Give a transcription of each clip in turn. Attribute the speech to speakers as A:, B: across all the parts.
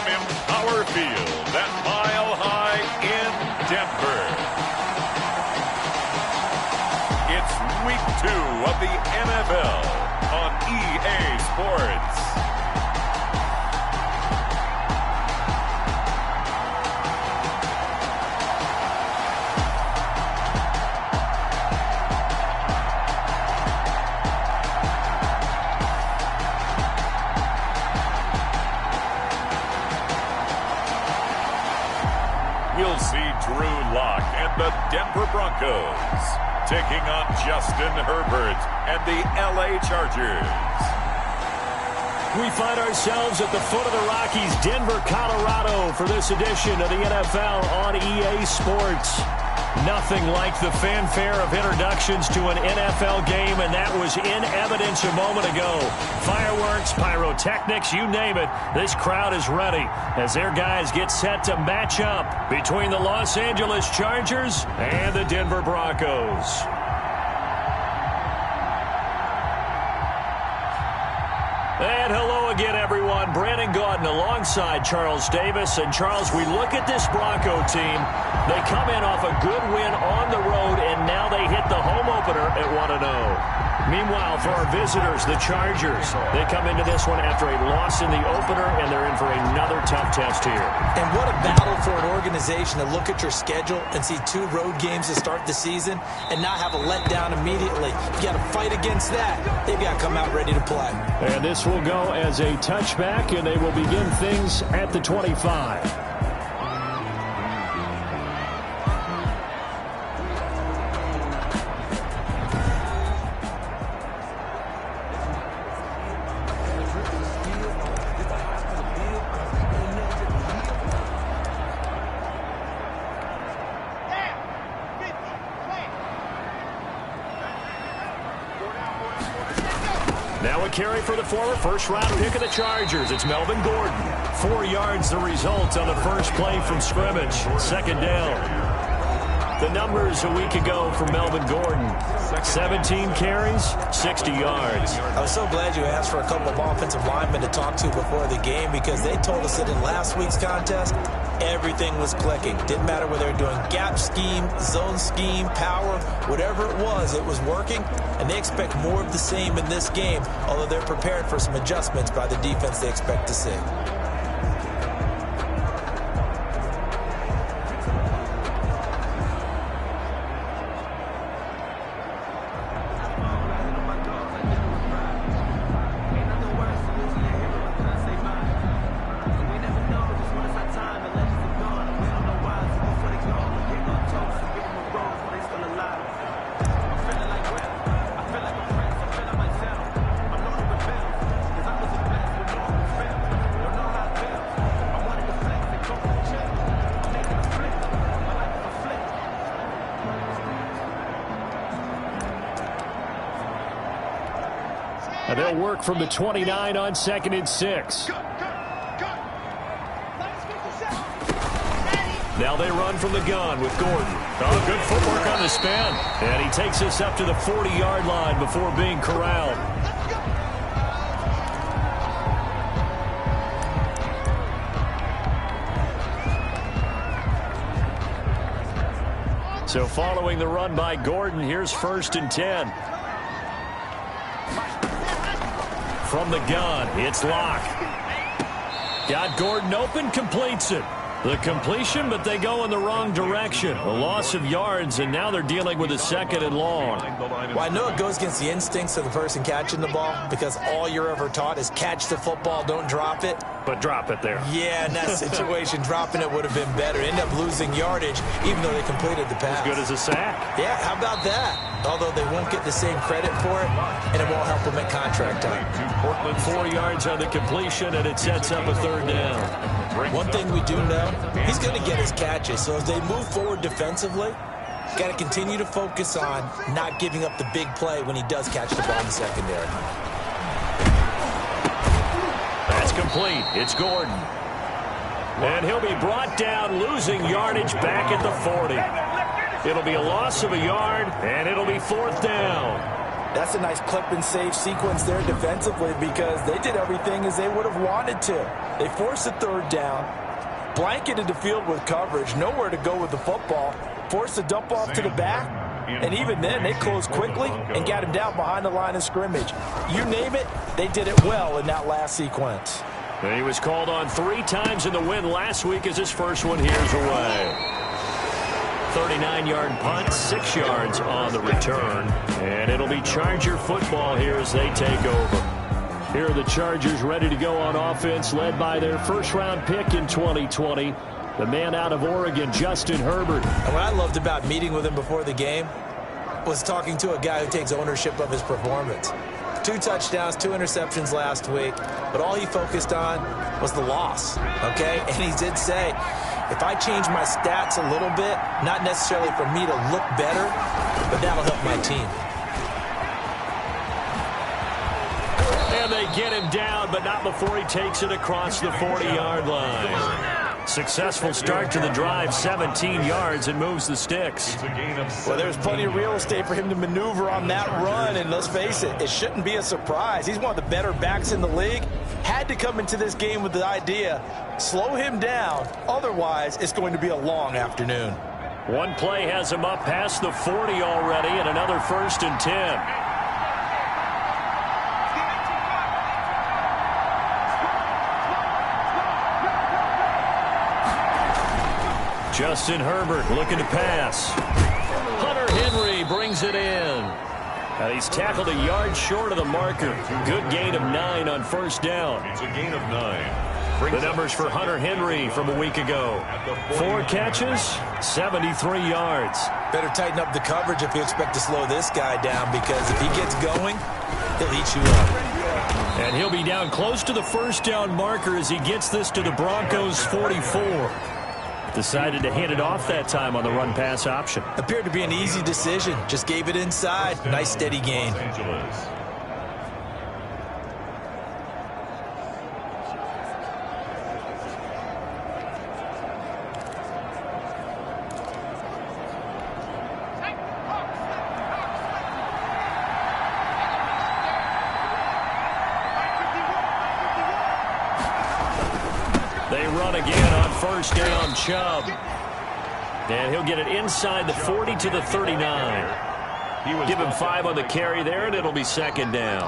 A: from Empower Field at Mile High in Denver. It's Week 2 of the NFL on EA Sports. You'll see Drew Lock and the Denver Broncos taking on Justin Herbert and the LA Chargers.
B: We find ourselves at the foot of the Rockies, Denver, Colorado, for this edition of the NFL on EA Sports. Nothing like the fanfare of introductions to an NFL game, and that was in evidence a moment ago. Fireworks, pyrotechnics, you name it. This crowd is ready as their guys get set to match up between the Los Angeles Chargers and the Denver Broncos. And hello again, everyone. Brandon Gaudin alongside Charles Davis. And, Charles, we look at this Bronco team. They come in off a good win on the road, and now they hit the home opener at 1-0. Meanwhile, for our visitors, the Chargers, they come into this one after a loss in the opener, and they're in for another tough test here.
C: And what a battle for an organization to look at your schedule and see 2 road games to start the season and not have a letdown immediately. You got to fight against that. They've got to come out ready to play.
B: And this will go as a touchback, and they will begin things at the 25. Now a carry for the former first-round pick of the Chargers. It's Melvin Gordon. 4 yards the result on the first play from scrimmage. Second down. The numbers a week ago for Melvin Gordon. 17 carries, 60 yards.
C: I was so glad you asked for a couple of offensive linemen to talk to before the game, because they told us that in last week's contest, everything was clicking. Didn't matter whether they were doing gap scheme, zone scheme, power, whatever it was working. And they expect more of the same in this game, although they're prepared for some adjustments by the defense they expect to see.
B: And they'll work from the 29 on 2nd and 6. Now they run from the gun with Gordon. Oh, good footwork on the spin. And he takes us up to the 40-yard line before being corralled. So following the run by Gordon, here's 1st and 10. From the gun, it's Lock. Got Gordon open, completes it. The completion, but they go in the wrong direction. A loss of yards, and now they're dealing with a 2nd and long.
C: Well, I know it goes against the instincts of the person catching the ball, because all you're ever taught is catch the football, don't drop it.
B: But drop it there.
C: Yeah, in that situation, dropping it would have been better. End up losing yardage, even though they completed the pass.
B: As good as a sack.
C: Yeah, how about that? Although they won't get the same credit for it, and it won't help them at contract time.
B: Portland 4 yards on the completion, and it sets up a 3rd down.
C: One thing we do know, he's going to get his catches. So as they move forward defensively, got to continue to focus on not giving up the big play when he does catch the ball in the secondary.
B: That's complete. It's Gordon. And he'll be brought down, losing yardage back at the 40. It'll be a loss of a yard, and it'll be 4th down.
C: That's a nice clip and save sequence there defensively because they did everything as they would have wanted to. They forced a third down, blanketed the field with coverage, nowhere to go with the football, forced a dump off to the back, and even then they closed quickly and got him down behind the line of scrimmage. You name it, they did it well in that last sequence.
B: And he was called on 3 times in the win last week as his first one here's away. 39-yard punt, 6 yards on the return. And it'll be Charger football here as they take over. Here are the Chargers ready to go on offense, led by their first-round pick in 2020, the man out of Oregon, Justin Herbert.
C: And what I loved about meeting with him before the game was talking to a guy who takes ownership of his performance. 2 touchdowns, 2 interceptions last week, but all he focused on was the loss, okay? And he did say, if I change my stats a little bit, not necessarily for me to look better, but that'll help my team.
B: And they get him down, but not before he takes it across the 40-yard line. Successful start to the drive, 17 yards, and moves the sticks.
C: Well, there's plenty of real estate for him to maneuver on that run, and let's face it, it shouldn't be a surprise. He's one of the better backs in the league. Had to come into this game with the idea, slow him down, otherwise it's going to be a long afternoon.
B: One play has him up past the 40 already, and another 1st and 10. Justin Herbert looking to pass. Hunter Henry brings it in. And he's tackled a yard short of the marker. Good gain of 9 on 1st down.
A: It's a gain of 9.
B: The numbers for Hunter Henry from a week ago. 4 catches, 73 yards.
C: Better tighten up the coverage if you expect to slow this guy down, because if he gets going, he'll eat you up.
B: And he'll be down close to the 1st down marker as he gets this to the Broncos 44. Decided to hand it off that time on the run-pass option.
C: Appeared to be an easy decision. Just gave it inside. Nice steady gain.
B: They run again on 1st down, Chubb. And he'll get it inside the 40 to the 39. Give him 5 on the carry there, and it'll be 2nd down.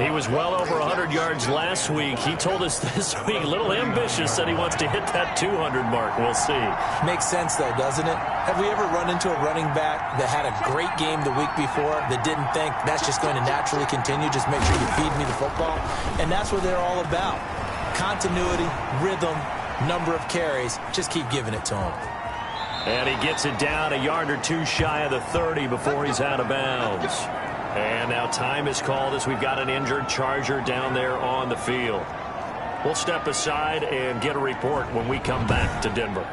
B: He was well over 100 yards last week. He told us this week, a little ambitious, said he wants to hit that 200 mark. We'll see.
C: Makes sense, though, doesn't it? Have we ever run into a running back that had a great game the week before that didn't think that's just going to naturally continue, just make sure you feed me the football? And that's what they're all about. Continuity, rhythm, number of carries. Just keep giving it to him.
B: And he gets it down a yard or 2 shy of the 30 before he's out of bounds. And now time is called as we've got an injured Charger down there on the field. We'll step aside and get a report when we come back to Denver.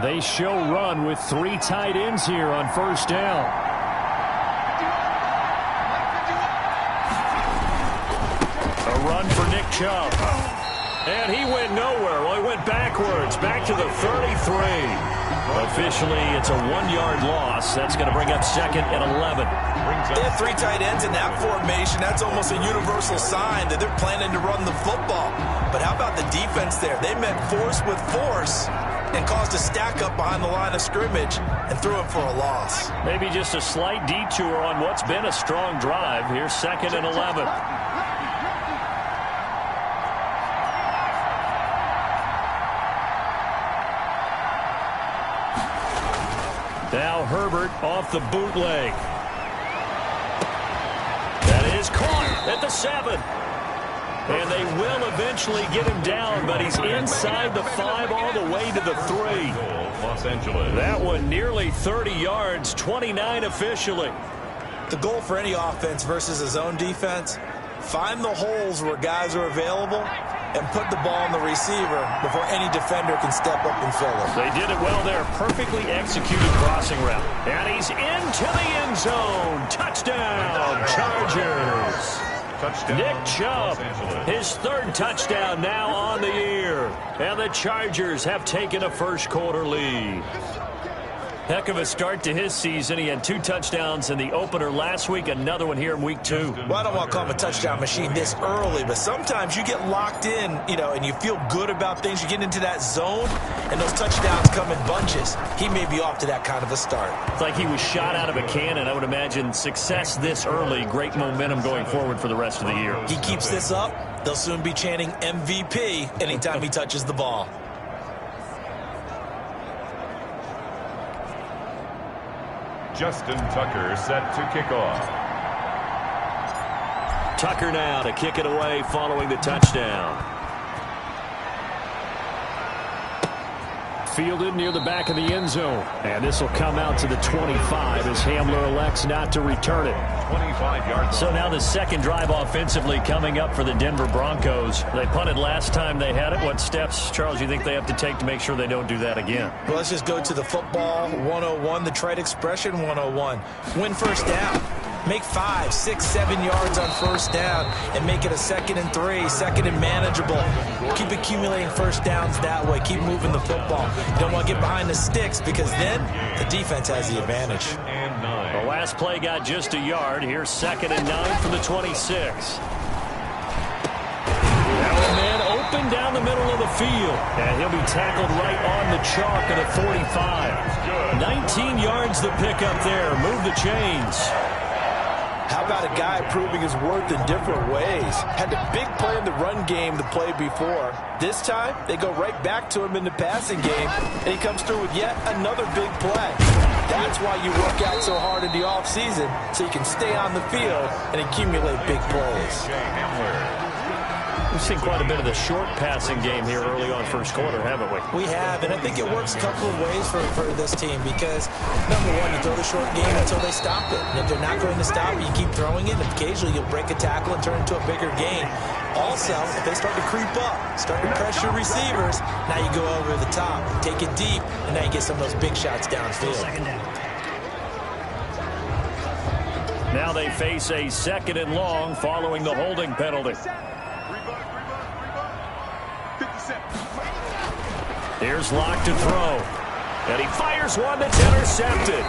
B: They show run with 3 tight ends here on 1st down. A run for Nick Chubb. And he went nowhere. Well, he went backwards, back to the 33. Officially, it's a 1-yard loss. That's going to bring up 2nd and 11.
C: They have 3 tight ends in that formation. That's almost a universal sign that they're planning to run the football. But how about the defense there? They met force with force and caused a stack up behind the line of scrimmage and threw it for a loss.
B: Maybe just a slight detour on what's been a strong drive. Here's 2nd and 11. Now Herbert off the bootleg. That is caught at the 7. And they will eventually get him down, but he's inside the 5 all the way to the 3.
A: Los Angeles.
B: That one nearly 30 yards, 29 officially.
C: The goal for any offense versus a zone defense, find the holes where guys are available and put the ball in the receiver before any defender can step up and fill it.
B: They did it well there. Perfectly executed crossing route. And he's into the end zone. Touchdown, Chargers. Nick Chubb, his third touchdown now on the year. And the Chargers have taken a first quarter lead. Heck of a start to his season. He had 2 touchdowns in the opener last week, another one here in week 2.
C: Well, I don't want to call him a touchdown machine this early, but sometimes you get locked in, and you feel good about things. You get into that zone, and those touchdowns come in bunches. He may be off to that kind of a start.
B: It's like he was shot out of a cannon. I would imagine success this early, great momentum going forward for the rest of the year.
C: He keeps this up, they'll soon be chanting MVP anytime he touches the ball.
A: Justin Tucker set to kick off.
B: Tucker now to kick it away following the touchdown. Fielded near the back of the end zone. And this will come out to the 25 as Hamler elects not to return it.
A: 25 yards.
B: So now the second drive offensively coming up for the Denver Broncos. They punted last time they had it. What steps, Charles, you think they have to take to make sure they don't do that again?
C: Well, let's just go to the football 101, the trite expression 101. Win first down. Make 5, 6, 7 yards on first down and make it a 2nd and 3, 2nd and manageable. Keep accumulating first downs that way. Keep moving the football. You don't want to get behind the sticks because then the defense has the advantage.
B: The last play got just a yard. Here's 2nd and 9 from the 26. Man open down the middle of the field. And he'll be tackled right on the chalk of the 45. 19 yards the pickup there. Move the chains.
C: How about a guy proving his worth in different ways? Had a big play in the run game the play before. This time, they go right back to him in the passing game, and he comes through with yet another big play. That's why you work out so hard in the offseason, so you can stay on the field and accumulate big plays.
B: We've seen quite a bit of the short passing game here early on first quarter, haven't we?
C: We have, and I think it works a couple of ways for this team because, number one, you throw the short game until they stop it. And if they're not going to stop it, you keep throwing it, and occasionally you'll break a tackle and turn it into a bigger gain. Also, if they start to creep up, start to pressure receivers, now you go over the top, take it deep, and now you get some of those big shots downfield.
B: Now they face a 2nd and long following the holding penalty. Here's Locke to throw. And he fires one that's intercepted.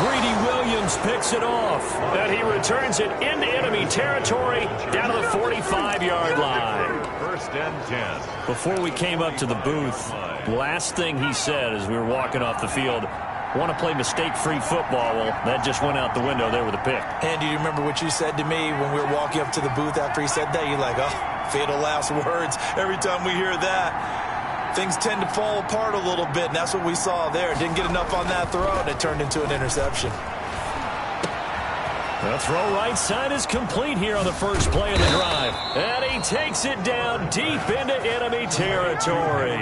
B: Greedy Williams picks it off. And he returns it into enemy territory down to the 45-yard line.
A: 1st and 10.
B: Before we came up to the booth, last thing he said as we were walking off the field, want to play mistake-free football. Well, that just went out the window there with a pick.
C: And do you remember what you said to me when we were walking up to the booth after he said that? You're like, oh, fatal last words. Every time we hear that, things tend to fall apart a little bit, and that's what we saw there. Didn't get enough on that throw, and it turned into an interception.
B: The throw right side is complete here on the first play of the drive. And he takes it down deep into enemy territory.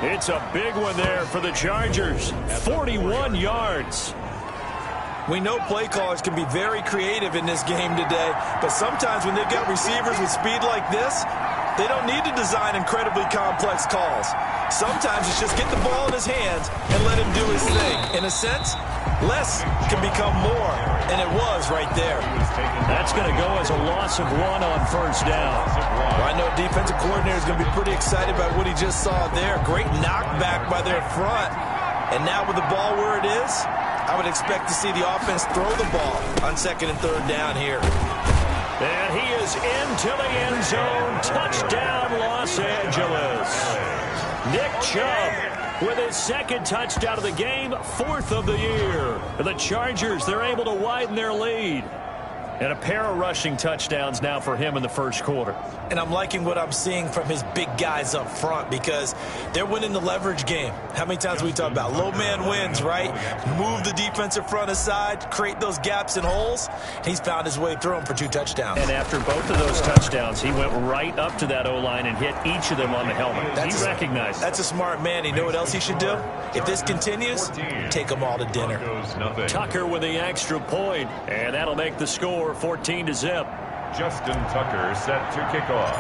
B: It's a big one there for the Chargers. 41 yards.
C: We know play callers can be very creative in this game today, but sometimes when they've got receivers with speed like this, they don't need to design incredibly complex calls. Sometimes it's just get the ball in his hands and let him do his thing. In a sense, less can become more, and it was right there.
B: That's going to go as a loss of 1 on first down.
C: Well, I know defensive coordinator is going to be pretty excited about what he just saw there. Great knockback by their front. And now with the ball where it is, I would expect to see the offense throw the ball on 2nd and 3rd down here.
B: And he is into the end zone. Touchdown, Los Angeles. Nick Chubb with his 2nd touchdown of the game, 4th of the year. The Chargers, they're able to widen their lead. And a pair of rushing touchdowns now for him in the first quarter.
C: And I'm liking what I'm seeing from his big guys up front because they're winning the leverage game. How many times we talk about low man wins, right? Move the defensive front aside, create those gaps and holes. He's found his way through them for 2 touchdowns.
B: And after both of those touchdowns, he went right up to that O-line and hit each of them on the helmet. He recognized.
C: That's a smart man. You know what else he should do? If this continues, take them all to dinner.
B: Tucker with the extra point, and that'll make the score 14-0.
A: Justin Tucker set to kick off.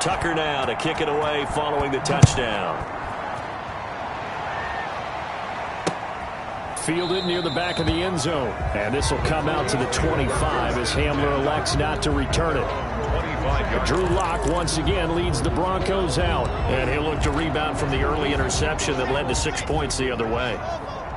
B: Tucker now to kick it away following the touchdown. Fielded near the back of the end zone. And this will come out to the 25 as Hamler elects not to return it. Drew Lock once again leads the Broncos out. And he'll look to rebound from the early interception that led to 6 points the other way.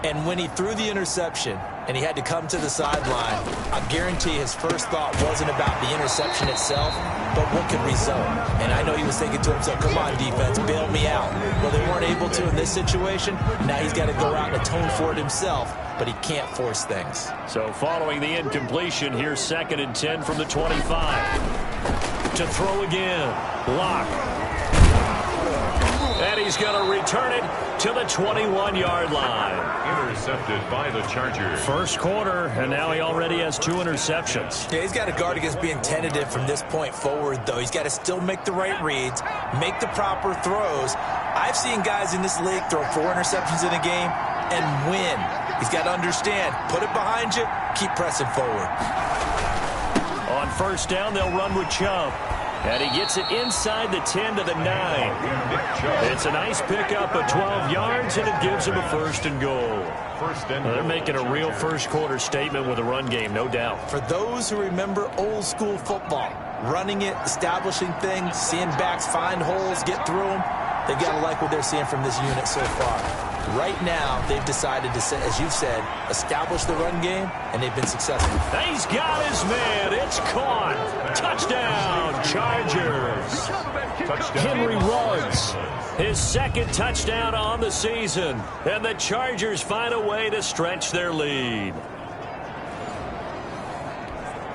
C: And when he threw the interception and he had to come to the sideline, I guarantee his first thought wasn't about the interception itself, but what could result. And I know he was thinking to himself, come on, defense, bail me out. Well, they weren't able to in this situation. Now he's got to go out and atone for it himself, but he can't force things.
B: So following the incompletion, here's 2nd and 10 from the 25. To throw again. Lock. And he's going to return it to the 21-yard line.
A: Intercepted by the Chargers.
B: First quarter, and now he already has 2 interceptions.
C: Yeah, he's got to guard against being tentative from this point forward, though. He's got to still make the right reads, make the proper throws. I've seen guys in this league throw 4 interceptions in a game and win. He's got to understand, put it behind you, keep pressing forward.
B: On first down, they'll run with Chubb. And he gets it inside the 10 to the 9. It's a nice pickup of 12 yards, and it gives him a 1st and goal. They're making a real first-quarter statement with a run game, no doubt.
C: For those who remember old-school football, running it, establishing things, seeing backs find holes, get through them, they've got to like what they're seeing from this unit so far. Right now, they've decided to, as you've said, establish the run game, and they've been successful.
B: He's got his man. It's caught. Touchdown, Chargers. Henry Ruggs, his 2nd touchdown on the season, and the Chargers find a way to stretch their lead.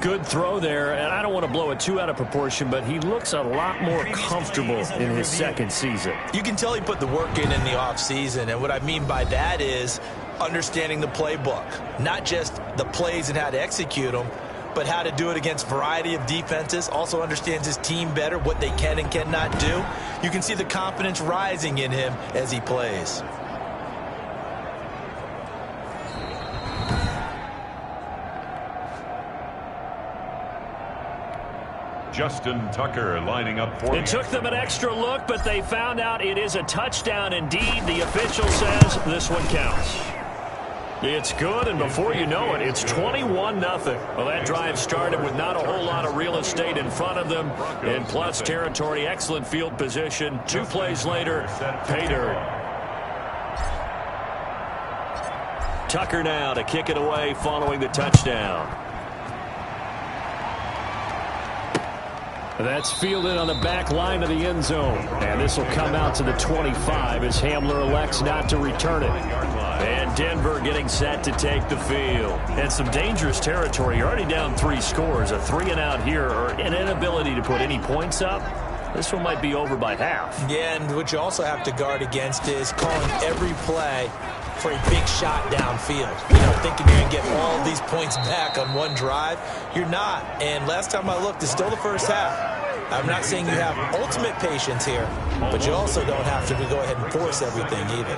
B: Good throw there, and I don't want to blow it too out of proportion, but he looks a lot more comfortable in his 2nd season.
C: You can tell he put the work in the offseason, and what I mean by that is understanding the playbook. Not just the plays and how to execute them, but how to do it against a variety of defenses. Also understands his team better, what they can and cannot do. You can see the confidence rising in him as he plays.
A: Justin Tucker lining up for
B: It took them an extra look, but they found out it is a touchdown indeed. The official says this one counts. It's good, and before you know it, it's 21-0. Well, that drive started with not a whole lot of real estate in front of them. In plus territory, excellent field position. 2 plays later, pay dirt. Tucker now to kick it away following the touchdown. That's fielded on the back line of the end zone. And this will come out to the 25 as Hamler elects not to return it. And Denver getting set to take the field. And some dangerous territory. You're already down 3 scores. A 3-and-out here, or an inability to put any points up. This one might be over by half.
C: Yeah, and what you also have to guard against is calling every play for a big shot downfield. You know, thinking you're going to get all these points back on one drive. You're not. And last time I looked, it's still the first half. I'm not saying you have ultimate patience here, but you also don't have to go ahead and force everything either.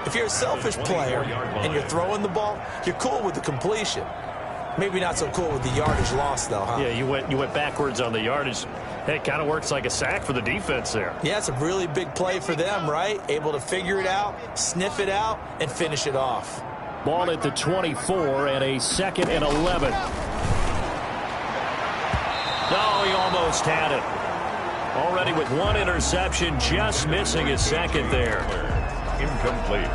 C: If you're a selfish player and you're throwing the ball, you're cool with the completion. Maybe not so cool with the yardage loss, though, huh?
B: Yeah, you went backwards on the yardage. It kind of works like a sack for the defense there.
C: Yeah, it's a really big play for them, right? Able to figure it out, sniff it out, and finish it off.
B: Ball at the 24 and a 2nd and 11. No, he almost had it. Already with 1 interception, just missing his 2nd there.
A: Incomplete.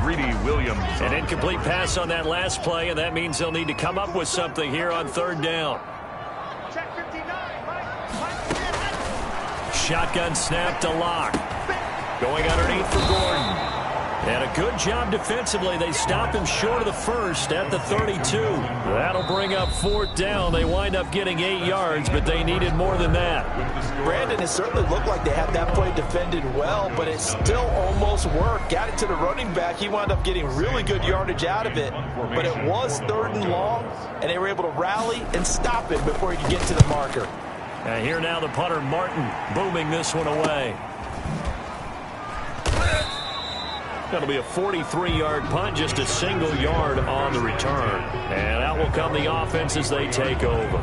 A: Greedy Williams.
B: An incomplete pass on that last play, and that means they'll need to come up with something here on 3rd down. Shotgun snap to Lock. Going underneath for Gordon. And a good job defensively. They stop him short of the 1st at the 32. That'll bring up 4th down. They wind up getting 8 yards, but they needed more than that.
C: Brandon, it certainly looked like they had that play defended well, but it still almost worked. Got it to the running back. He wound up getting really good yardage out of it, but it was 3rd and long, and they were able to rally and stop it before he could get to the marker.
B: And here now the punter, Martin, booming this one away. That'll be a 43-yard punt, just a single yard on the return. And out will come the offense as they take over.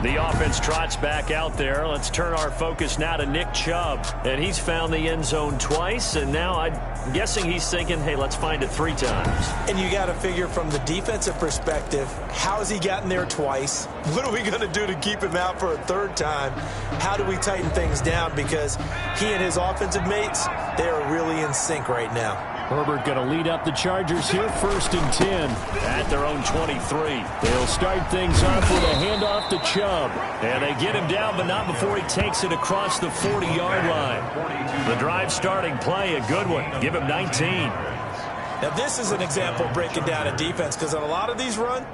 B: The offense trots back out there. Let's turn our focus now to Nick Chubb. And he's found the end zone twice, and now I'm guessing he's thinking, hey, let's find it 3 times.
C: And you got to figure from the defensive perspective, how has he gotten there twice? What are we going to do to keep him out for a 3rd time? How do we tighten things down? Because he and his offensive mates, they are really in sync right now.
B: Herbert going to lead up the Chargers here, 1st and 10 at their own 23. They'll start things off with a handoff to Chubb. And they get him down, but not before he takes it across the 40-yard line. The drive starting play, a good one. Give him 19.
C: Now, this is an example of breaking down a defense, because on a lot of these runs,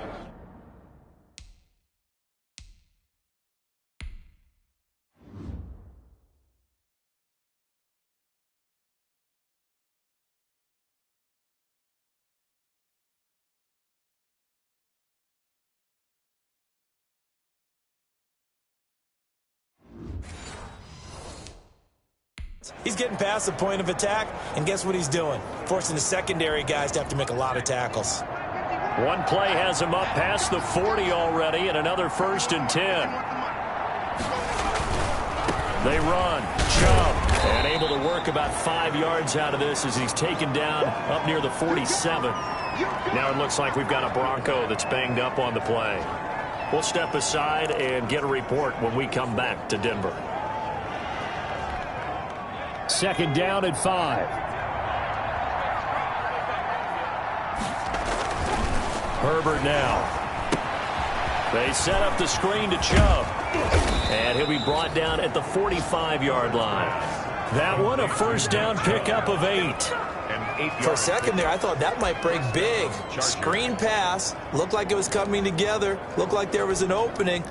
C: he's getting past the point of attack, and guess what he's doing? Forcing the secondary guys to have to make a lot of tackles.
B: One play has him up past the 40 already, and another 1st and 10. They run. Chubb, and able to work about 5 yards out of this as he's taken down up near the 47. Now it looks like we've got a Bronco that's banged up on the play. We'll step aside and get a report when we come back to Denver. 2nd down at 5. Herbert now. They set up the screen to Chubb. And he'll be brought down at the 45-yard line. That one, a 1st down pickup of 8.
C: For a second there, I thought that might break big. Screen pass. Looked like it was coming together. Looked like there was an opening.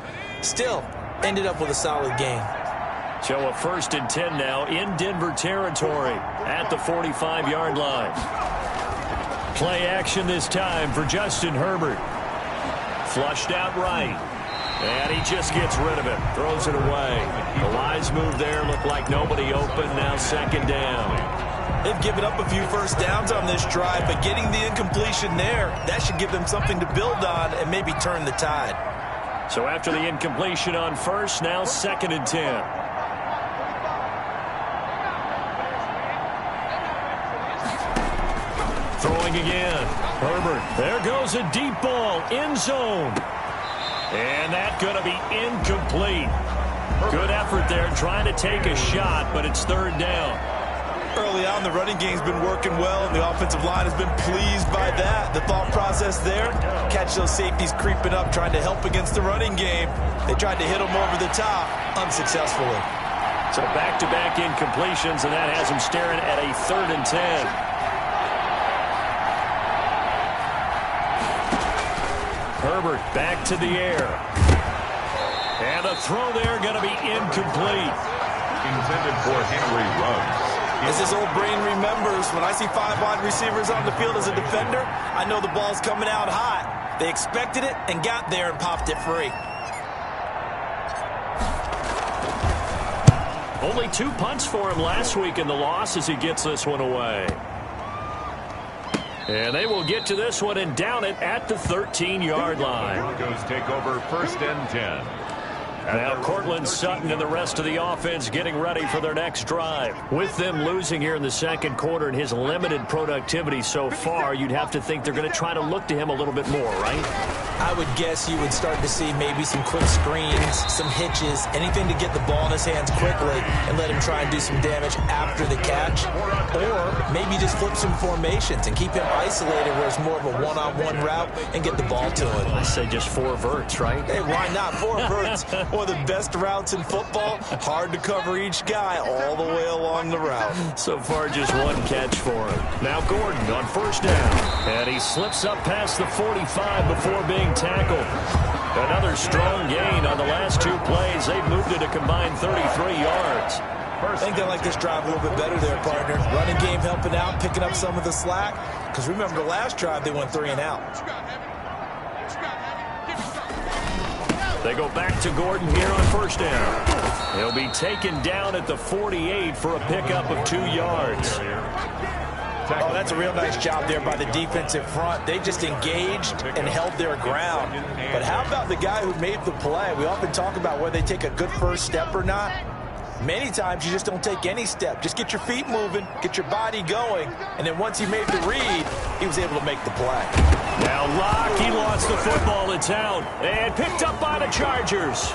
C: Still, ended up with a solid gain.
B: So a 1st and 10 now in Denver territory at the 45-yard line. Play action this time for Justin Herbert. Flushed out right. And he just gets rid of it. Throws it away. The wise move there. Looked like nobody open. Now 2nd down.
C: They've given up a few 1st downs on this drive, but getting the incompletion there, that should give them something to build on and maybe turn the tide.
B: So after the incompletion on 1st, now 2nd and 10. Throwing again. Herbert. There goes a deep ball. End zone. And that's going to be incomplete. Good effort there trying to take a shot, but it's 3rd down.
C: Early on, the running game's been working well, and the offensive line has been pleased by that. The thought process there, catch those safeties creeping up, trying to help against the running game. They tried to hit them over the top, unsuccessfully.
B: So back-to-back incompletions, and that has him staring at a 3rd and 10. Herbert back to the air. And a throw there going to be incomplete.
A: Intended for Henry Ruggs.
C: As his old brain remembers, when I see 5 wide receivers on the field as a defender, I know the ball's coming out hot. They expected it and got there and popped it free.
B: Only 2 punts for him last week in the loss as he gets this one away. And they will get to this one and down it at the 13-yard line.
A: Broncos take over 1st and 10.
B: Now Cortland Sutton and the rest of the offense getting ready for their next drive. With them losing here in the 2nd quarter and his limited productivity so far, you'd have to think they're going to try to look to him a little bit more, right?
C: I would guess you would start to see maybe some quick screens, some hitches, anything to get the ball in his hands quickly and let him try and do some damage after the catch. Or maybe just flip some formations and keep him isolated where it's more of a one-on-one route and get the ball to him.
B: I say just 4 verts, right?
C: Hey, why not? 4 verts. One of the best routes in football. Hard to cover each guy all the way along the route.
B: So far, just 1 catch for him. Now Gordon on 1st down. And he slips up past the 45 before being tackled. Another strong gain on the last 2 plays. They've moved it a combined 33 yards.
C: I think they like this drive a little bit better there, partner. Running game helping out, picking up some of the slack. Because remember, the last drive, they went 3 and out.
B: They go back to Gordon here on 1st down. He'll be taken down at the 48 for a pickup of 2 yards.
C: Oh, that's a real nice job there by the defensive front. They just engaged and held their ground. But how about the guy who made the play? We often talk about whether they take a good first step or not. Many times you just don't take any step. Just get your feet moving, get your body going, and then once he made the read, he was able to make the play.
B: Now Locke, he lost the football. It's out. And picked up by the Chargers.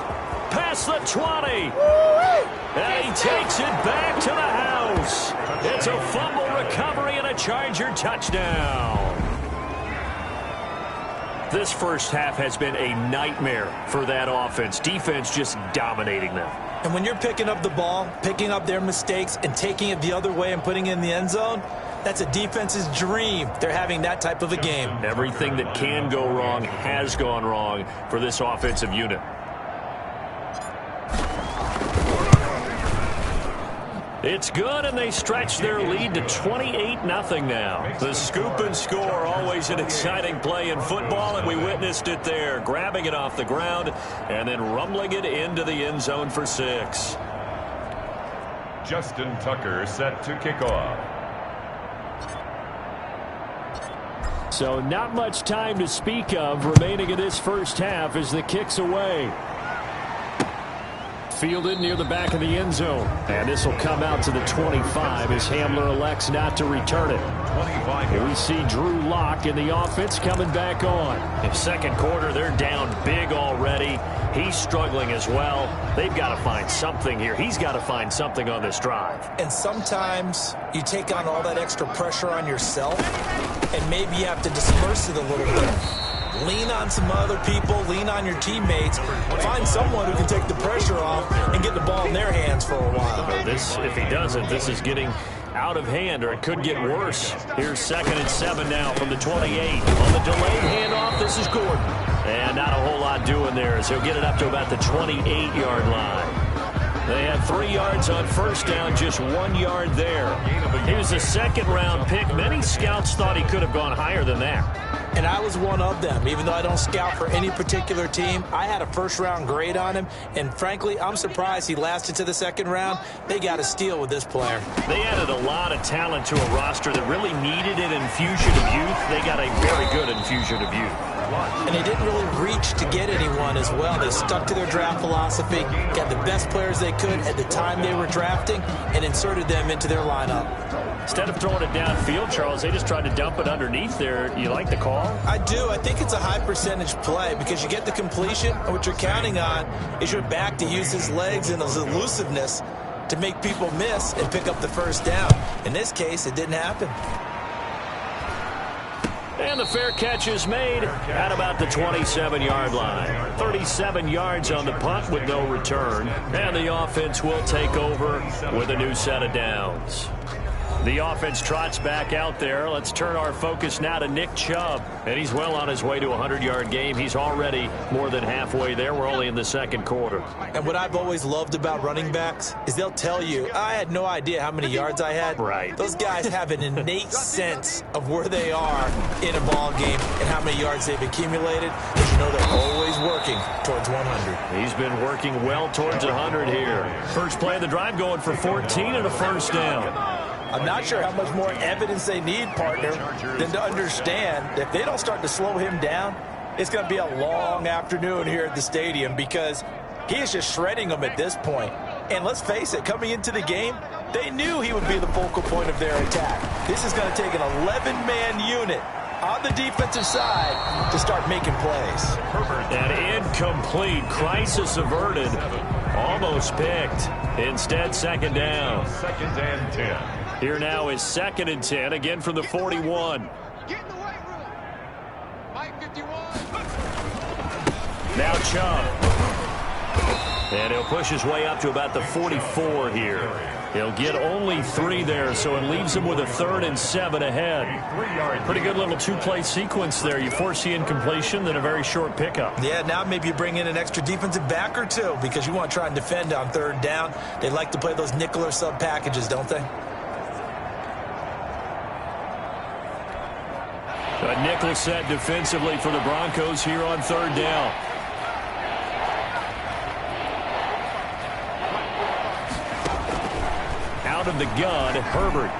B: Past the 20. And he takes it back to the house. It's a fumble recovery and a Charger touchdown. This first half has been a nightmare for that offense. Defense just dominating them.
C: And when you're picking up the ball, picking up their mistakes, and taking it the other way and putting it in the end zone, that's a defense's dream. They're having that type of a game.
B: Everything that can go wrong has gone wrong for this offensive unit. It's good, and they stretch their lead to 28-0 now. The scoop and score, always an exciting play in football, and we witnessed it there, grabbing it off the ground and then rumbling it into the end zone for 6.
A: Justin Tucker set to kick off.
B: So not much time to speak of remaining in this first half as the kick's away. Fielded near the back of the end zone. And this will come out to the 25 as Hamler elects not to return it. We see Drew Lock in the offense coming back on. In second quarter, they're down big already. He's struggling as well. They've got to find something here. He's got to find something on this drive.
C: And sometimes you take on all that extra pressure on yourself, and maybe you have to disperse it a little bit. Lean on some other people, lean on your teammates, find someone who can take the pressure off and get the ball in their hands for a while.
B: If he doesn't, this is getting out of hand, or it could get worse. Here's 2nd and 7 now from the 28. On the delayed handoff, this is Gordon. And not a whole lot doing there, as he'll get it up to about the 28-yard line. They had 3 yards on first down, just 1 yard there. He was a second-round pick. Many scouts thought he could have gone higher than that.
C: And I was one of them. Even though I don't scout for any particular team, I had a first-round grade on him. And frankly, I'm surprised he lasted to the second round. They got a steal with this player.
B: They added a lot of talent to a roster that really needed an infusion of youth. They got a very good infusion of youth.
C: And they didn't really reach to get anyone as well. They stuck to their draft philosophy, got the best players they could at the time they were drafting, and inserted them into their lineup.
B: Instead of throwing it downfield, Charles, they just tried to dump it underneath there. You like the call?
C: I do. I think it's a high percentage play because you get the completion, and what you're counting on is your back to use his legs and his elusiveness to make people miss and pick up the first down. In this case, it didn't happen.
B: And the fair catch is made at about the 27-yard line. 37 yards on the punt with no return. And the offense will take over with a new set of downs. The offense trots back out there. Let's turn our focus now to Nick Chubb. And he's well on his way to a 100-yard game. He's already more than halfway there. We're only in the second quarter.
C: And what I've always loved about running backs is they'll tell you, I had no idea how many yards I had.
B: Right.
C: Those guys have an innate sense of where they are in a ball game and how many yards they've accumulated, because you know they're always working towards 100.
B: He's been working well towards 100 here. First play of the drive going for 14 and a first down.
C: I'm not sure how much more evidence they need, partner, than to understand that if they don't start to slow him down, it's going to be a long afternoon here at the stadium, because he is just shredding them at this point. And let's face it, coming into the game, they knew he would be the focal point of their attack. This is going to take an 11-man unit on the defensive side to start making plays.
B: An incomplete, crisis averted, almost picked. Instead, second down.
A: 2nd and 10.
B: Here now is 2nd and 10, again from the 41.
D: Get in the weight room. Mike 51.
B: Now Chubb. And he'll push his way up to about the 44 here. He'll get only 3 there, so it leaves him with a 3rd and 7 ahead. Pretty good little 2-play sequence there. You force the incompletion, then a very short pickup.
C: Yeah, now maybe you bring in an extra defensive back or two, because you want to try and defend on 3rd down. They like to play those nickel or sub packages, don't they?
B: A nickel set defensively for the Broncos here on 3rd down. Out of the gun, Herbert.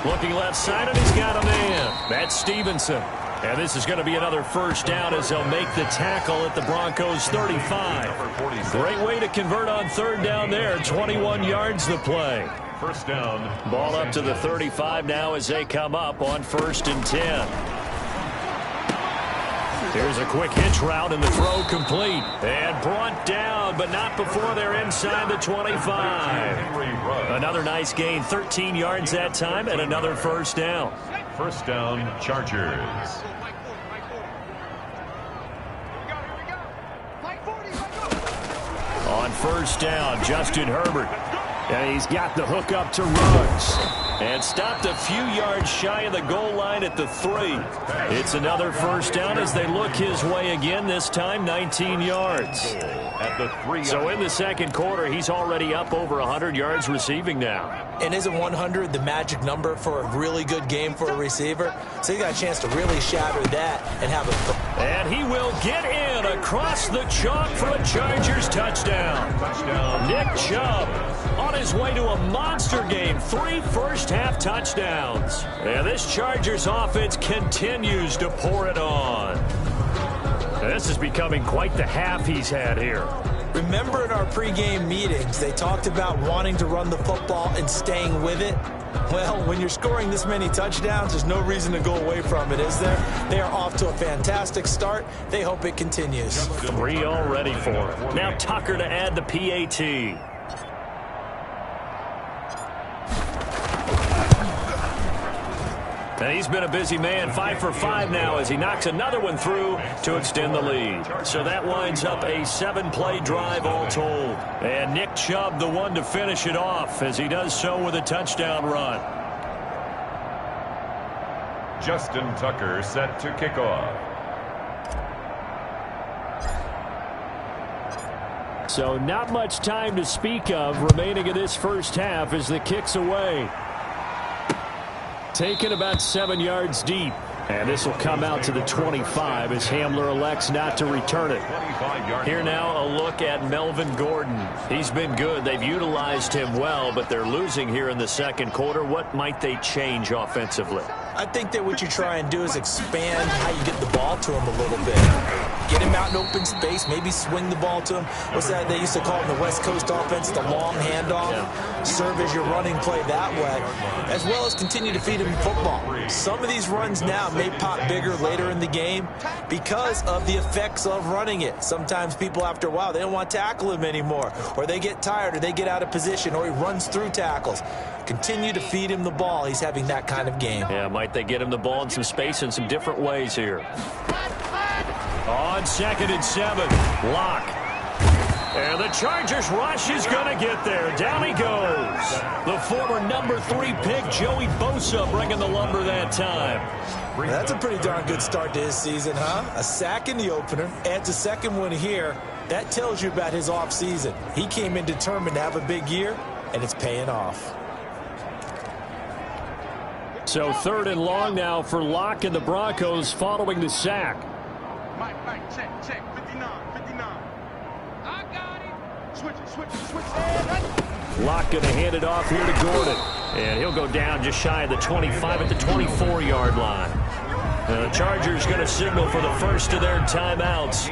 B: Looking left side, and he's got a man. That's Stevenson. And this is going to be another first down as they'll make the tackle at the Broncos 35. Great way to convert on third down there. 21 yards the play.
A: First down.
B: Ball up to the 35 now as they come up on 1st and 10. Here's a quick hitch route, and the throw complete. And brought down, but not before they're inside the 25. Another nice gain, 13 yards that time, and another first down.
A: First down, Chargers.
B: On first down, Justin Herbert. And he's got the hook up to Ruggs. And stopped a few yards shy of the goal line at the 3. It's another first down as they look his way again, this time 19 yards.
A: At the 3.
B: So in the second quarter, he's already up over 100 yards receiving now.
C: And isn't 100 the magic number for a really good game for a receiver? So he got a chance to really shatter that and have a...
B: And he will get in across the chalk for a Chargers touchdown. Nick Chubb on his way to a monster game. 3 first-half touchdowns. And this Chargers offense continues to pour it on. This is becoming quite the half he's had here.
C: Remember in our pregame meetings, they talked about wanting to run the football and staying with it? Well, when you're scoring this many touchdowns, there's no reason to go away from it, is there? They are off to a fantastic start. They hope it continues.
B: 3 already for him. Now Tucker to add the PAT. And he's been a busy man, 5 for 5 now as he knocks another one through to extend the lead. So that winds up a 7-play drive all told. And Nick Chubb the one to finish it off as he does so with a touchdown run.
A: Justin Tucker set to kick off.
B: So not much time to speak of remaining in this first half as the kick's away. Taken about 7 yards deep. And this will come out to the 25 as Hamler elects not to return it. Here now a look at Melvin Gordon. He's been good. They've utilized him well, but they're losing here in the second quarter. What might they change offensively?
C: I think that what you try and do is expand how you get the ball to him a little bit. Get him out in open space, maybe swing the ball to him. What's that they used to call in the West Coast offense, the long handoff? Yeah. Serve as your running play that way, as well as continue to feed him football. Some of these runs now may pop bigger later in the game because of the effects of running it. Sometimes people, after a while, they don't want to tackle him anymore, or they get tired, or they get out of position, or he runs through tackles. Continue to feed him the ball. He's having that kind of game.
B: Yeah, might they get him the ball in some space in some different ways here. On 2nd and 7, Locke. And the Chargers rush is going to get there. Down he goes. The former number 3 pick, Joey Bosa, bringing the lumber that time.
C: That's a pretty darn good start to his season, huh? A sack in the opener, adds a second one here. That tells you about his offseason. He came in determined to have a big year, and it's paying off.
B: So 3rd and long now for Locke and the Broncos following the sack.
D: Mike, check, 59. I got it. Switch it.
B: Locke going to hand it off here to Gordon. And he'll go down just shy of the 25 at the 24-yard line. The Chargers going to signal for the first of their timeouts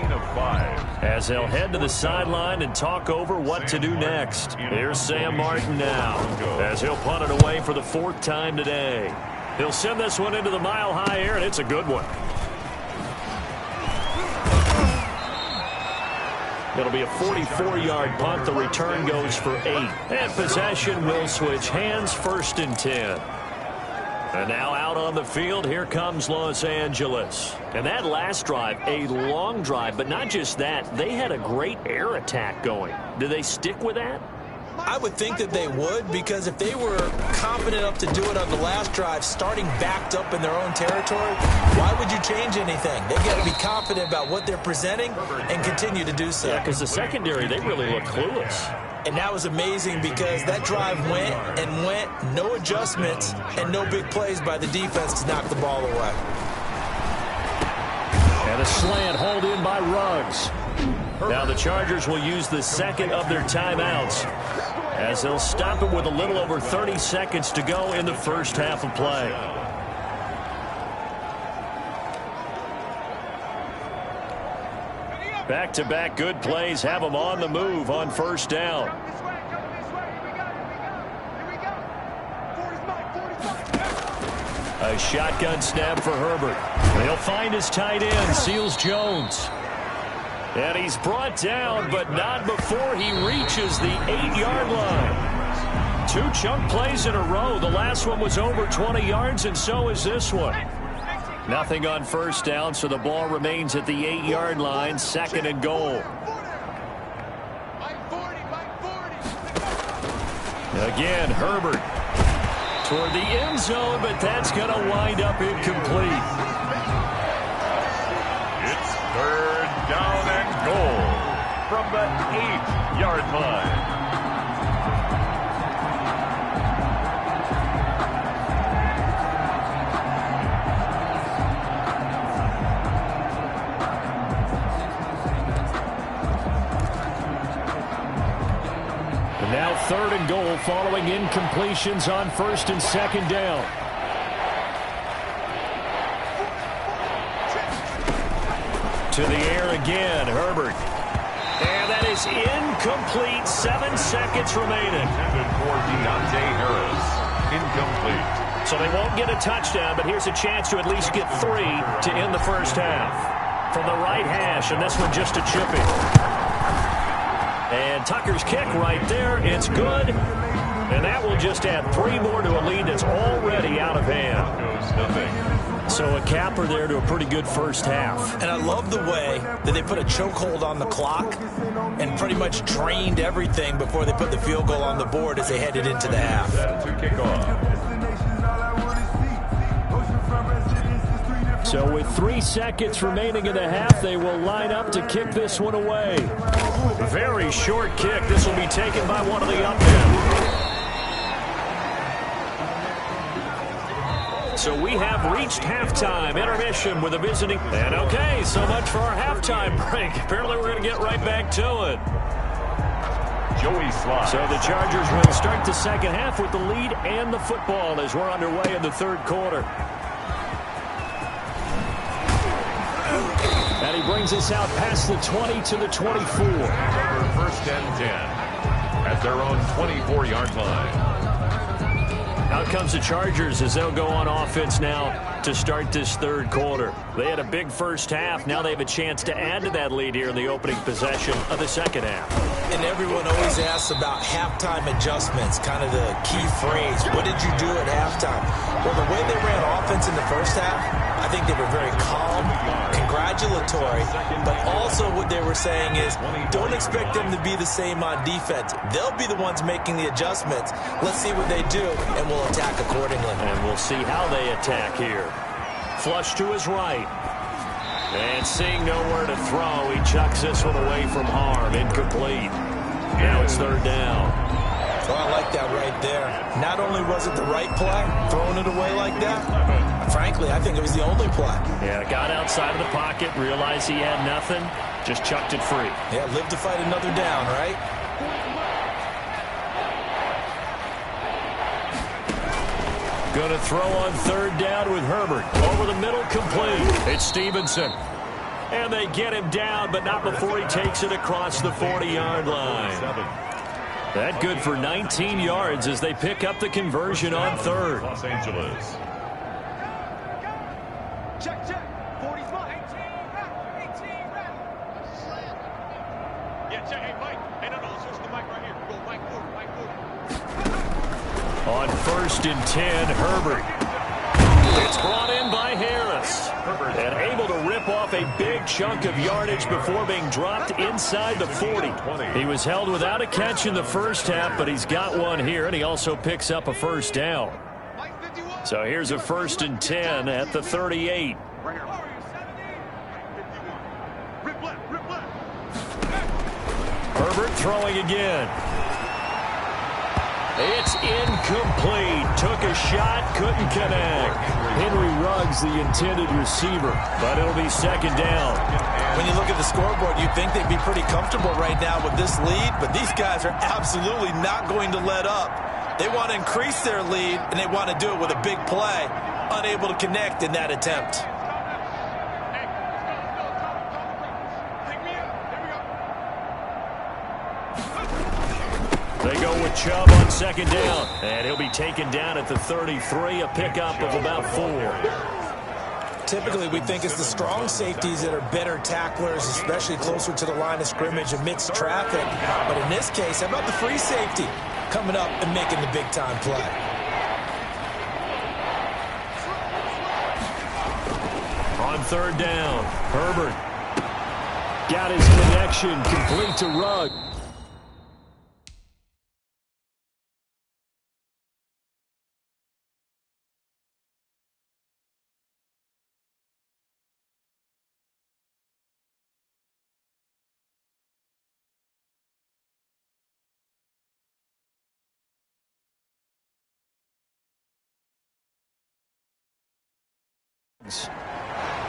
B: as they'll head to the sideline and talk over what to do next. Here's Sam Martin now as he'll punt it away for the 4th time today. He'll send this one into the mile-high air, and it's a good one. It'll be a 44-yard punt. The return goes for 8. And possession will switch hands, 1st and 10. And now out on the field, here comes Los Angeles. And that last drive, a long drive, but not just that. They had a great air attack going. Do they stick with that?
C: I would think that they would, because if they were confident enough to do it on the last drive, starting backed up in their own territory, why would you change anything? They've got to be confident about what they're presenting and continue to do so.
B: Yeah, because the secondary, they really look clueless.
C: And that was amazing because that drive went and went, no adjustments, and no big plays by the defense to knock the ball away.
B: And a slant hauled in by Ruggs. Now the Chargers will use the second of their timeouts as they'll stop it with a little over 30 seconds to go in the first half of play. Back-to-back good plays have them on the move on first down. A shotgun snap for Herbert. They'll find his tight end, Seals Jones. And he's brought down, but not before he reaches the 8-yard line. 2 chunk plays in a row. The last one was over 20 yards, and so is this one. Nothing on first down, so the ball remains at the 8-yard line, 2nd and goal. Again, Herbert toward the end zone, but that's going to wind up incomplete.
A: It's 3rd down and goal from the 8-yard line.
B: Now 3rd and goal following incompletions on 1st and 2nd down. To the air again, Herbert. And that is incomplete. 7 seconds remaining.
A: Intended for Deontay Harris. Incomplete.
B: So they won't get a touchdown, but here's a chance to at least get 3 to end the first half. From the right hash, and this one just a chipping. And Tucker's kick right there. It's good. And that will just add 3 more to a lead that's already out of hand. So a capper there to a pretty good first half.
C: And I love the way that they put a chokehold on the clock and pretty much drained everything before they put the field goal on the board as they headed into the half.
A: To kick off.
B: So with 3 seconds remaining in the half, they will line up to kick this one away. Very short kick. This will be taken by one of the up men. So we have reached halftime. Intermission with a visiting. And okay, so much for our halftime break. Apparently we're going to get right back to it.
A: Joey Slye.
B: So the Chargers will start the second half with the lead and the football as we're underway in the 3rd quarter. And he brings us out past the 20 to the 24.
A: 1st and 10 at their own 24-yard line.
B: Out comes the Chargers as they'll go on offense now to start this 3rd quarter. They had a big first half. Now they have a chance to add to that lead here in the opening possession of the second half.
C: And everyone always asks about halftime adjustments, kind of the key phrase. What did you do at halftime? Well, the way they ran offense in the first half, I think they were very calm, congratulatory, but also what they were saying is don't expect them to be the same on defense. They'll be the ones making the adjustments. Let's see what they do, and we'll attack accordingly.
B: And we'll see how they attack here. Flush to his right. And seeing nowhere to throw, he chucks this one away from harm. Incomplete. Now it's 3rd down.
C: So I like that right there. Not only was it the right play, throwing it away like that, frankly, I think it was the only play.
B: Yeah, got outside of the pocket, realized he had nothing, just chucked it free.
C: Yeah, live to fight another down, right?
B: Going to throw on 3rd down with Herbert. Over the middle, complete. It's Stevenson. And they get him down, but not before he takes it across the 40-yard line. That good for 19 yards as they pick up the conversion on 3rd.
A: Los Angeles.
D: Check, check. 40's mine. 18, right. Yeah, check. Hey, Mike. Hey, no, switch the mic right here. Go, Mike forward, Mike forward.
B: On 1st and 10, Herbert. It's brought in by Harris. And able to rip off a big chunk of yardage before being dropped inside the 40. He was held without a catch in the first half, but he's got one here, and he also picks up a first down. So here's a 1st and 10 at the 38.
D: Right here. Rip left, rip left.
B: Herbert throwing again. It's incomplete. Took a shot, couldn't connect. Henry Ruggs, the intended receiver, but it'll be second down.
C: When you look at the scoreboard, you'd think they'd be pretty comfortable right now with this lead, but these guys are absolutely not going to let up. They want to increase their lead, and they want to do it with a big play. Unable to connect in that attempt.
B: They go with Chubb on second down, and he'll be taken down at the 33, a pickup of about 4.
C: Typically, we think it's the strong safeties that are better tacklers, especially closer to the line of scrimmage amidst traffic. But in this case, how about the free safety coming up and making the big-time play?
B: On third down, Herbert got his connection, complete to Ruggs.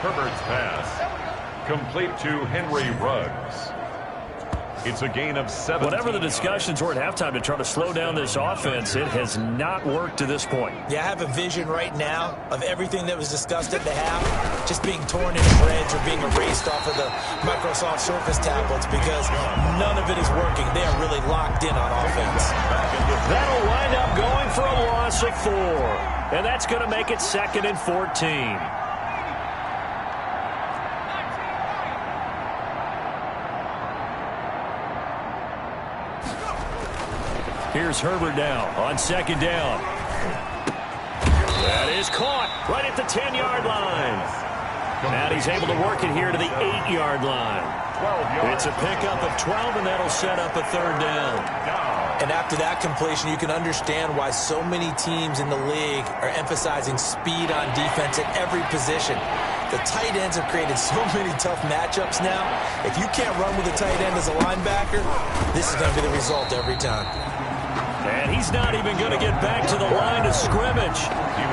A: Herbert's pass, complete to Henry Ruggs. It's a gain of 7.
B: Whatever the discussions were at halftime to try to slow down this offense, it has not worked to this point.
C: Yeah, I have a vision right now of everything that was discussed at the half just being torn into shreds or being erased off of the Microsoft Surface tablets because none of it is working. They are really locked in on offense.
B: That'll wind up going for a loss of 4. And that's going to make it 2nd and 14. Here's Herbert now on second down. That is caught right at the 10-yard line. And he's able to work it here to the 8-yard line. It's a pickup of 12, and that'll set up a third down.
C: And after that completion, you can understand why so many teams in the league are emphasizing speed on defense at every position. The tight ends have created so many tough matchups now. If you can't run with a tight end as a linebacker, this is going to be the result every time.
B: And he's not even going to get back to the line of scrimmage.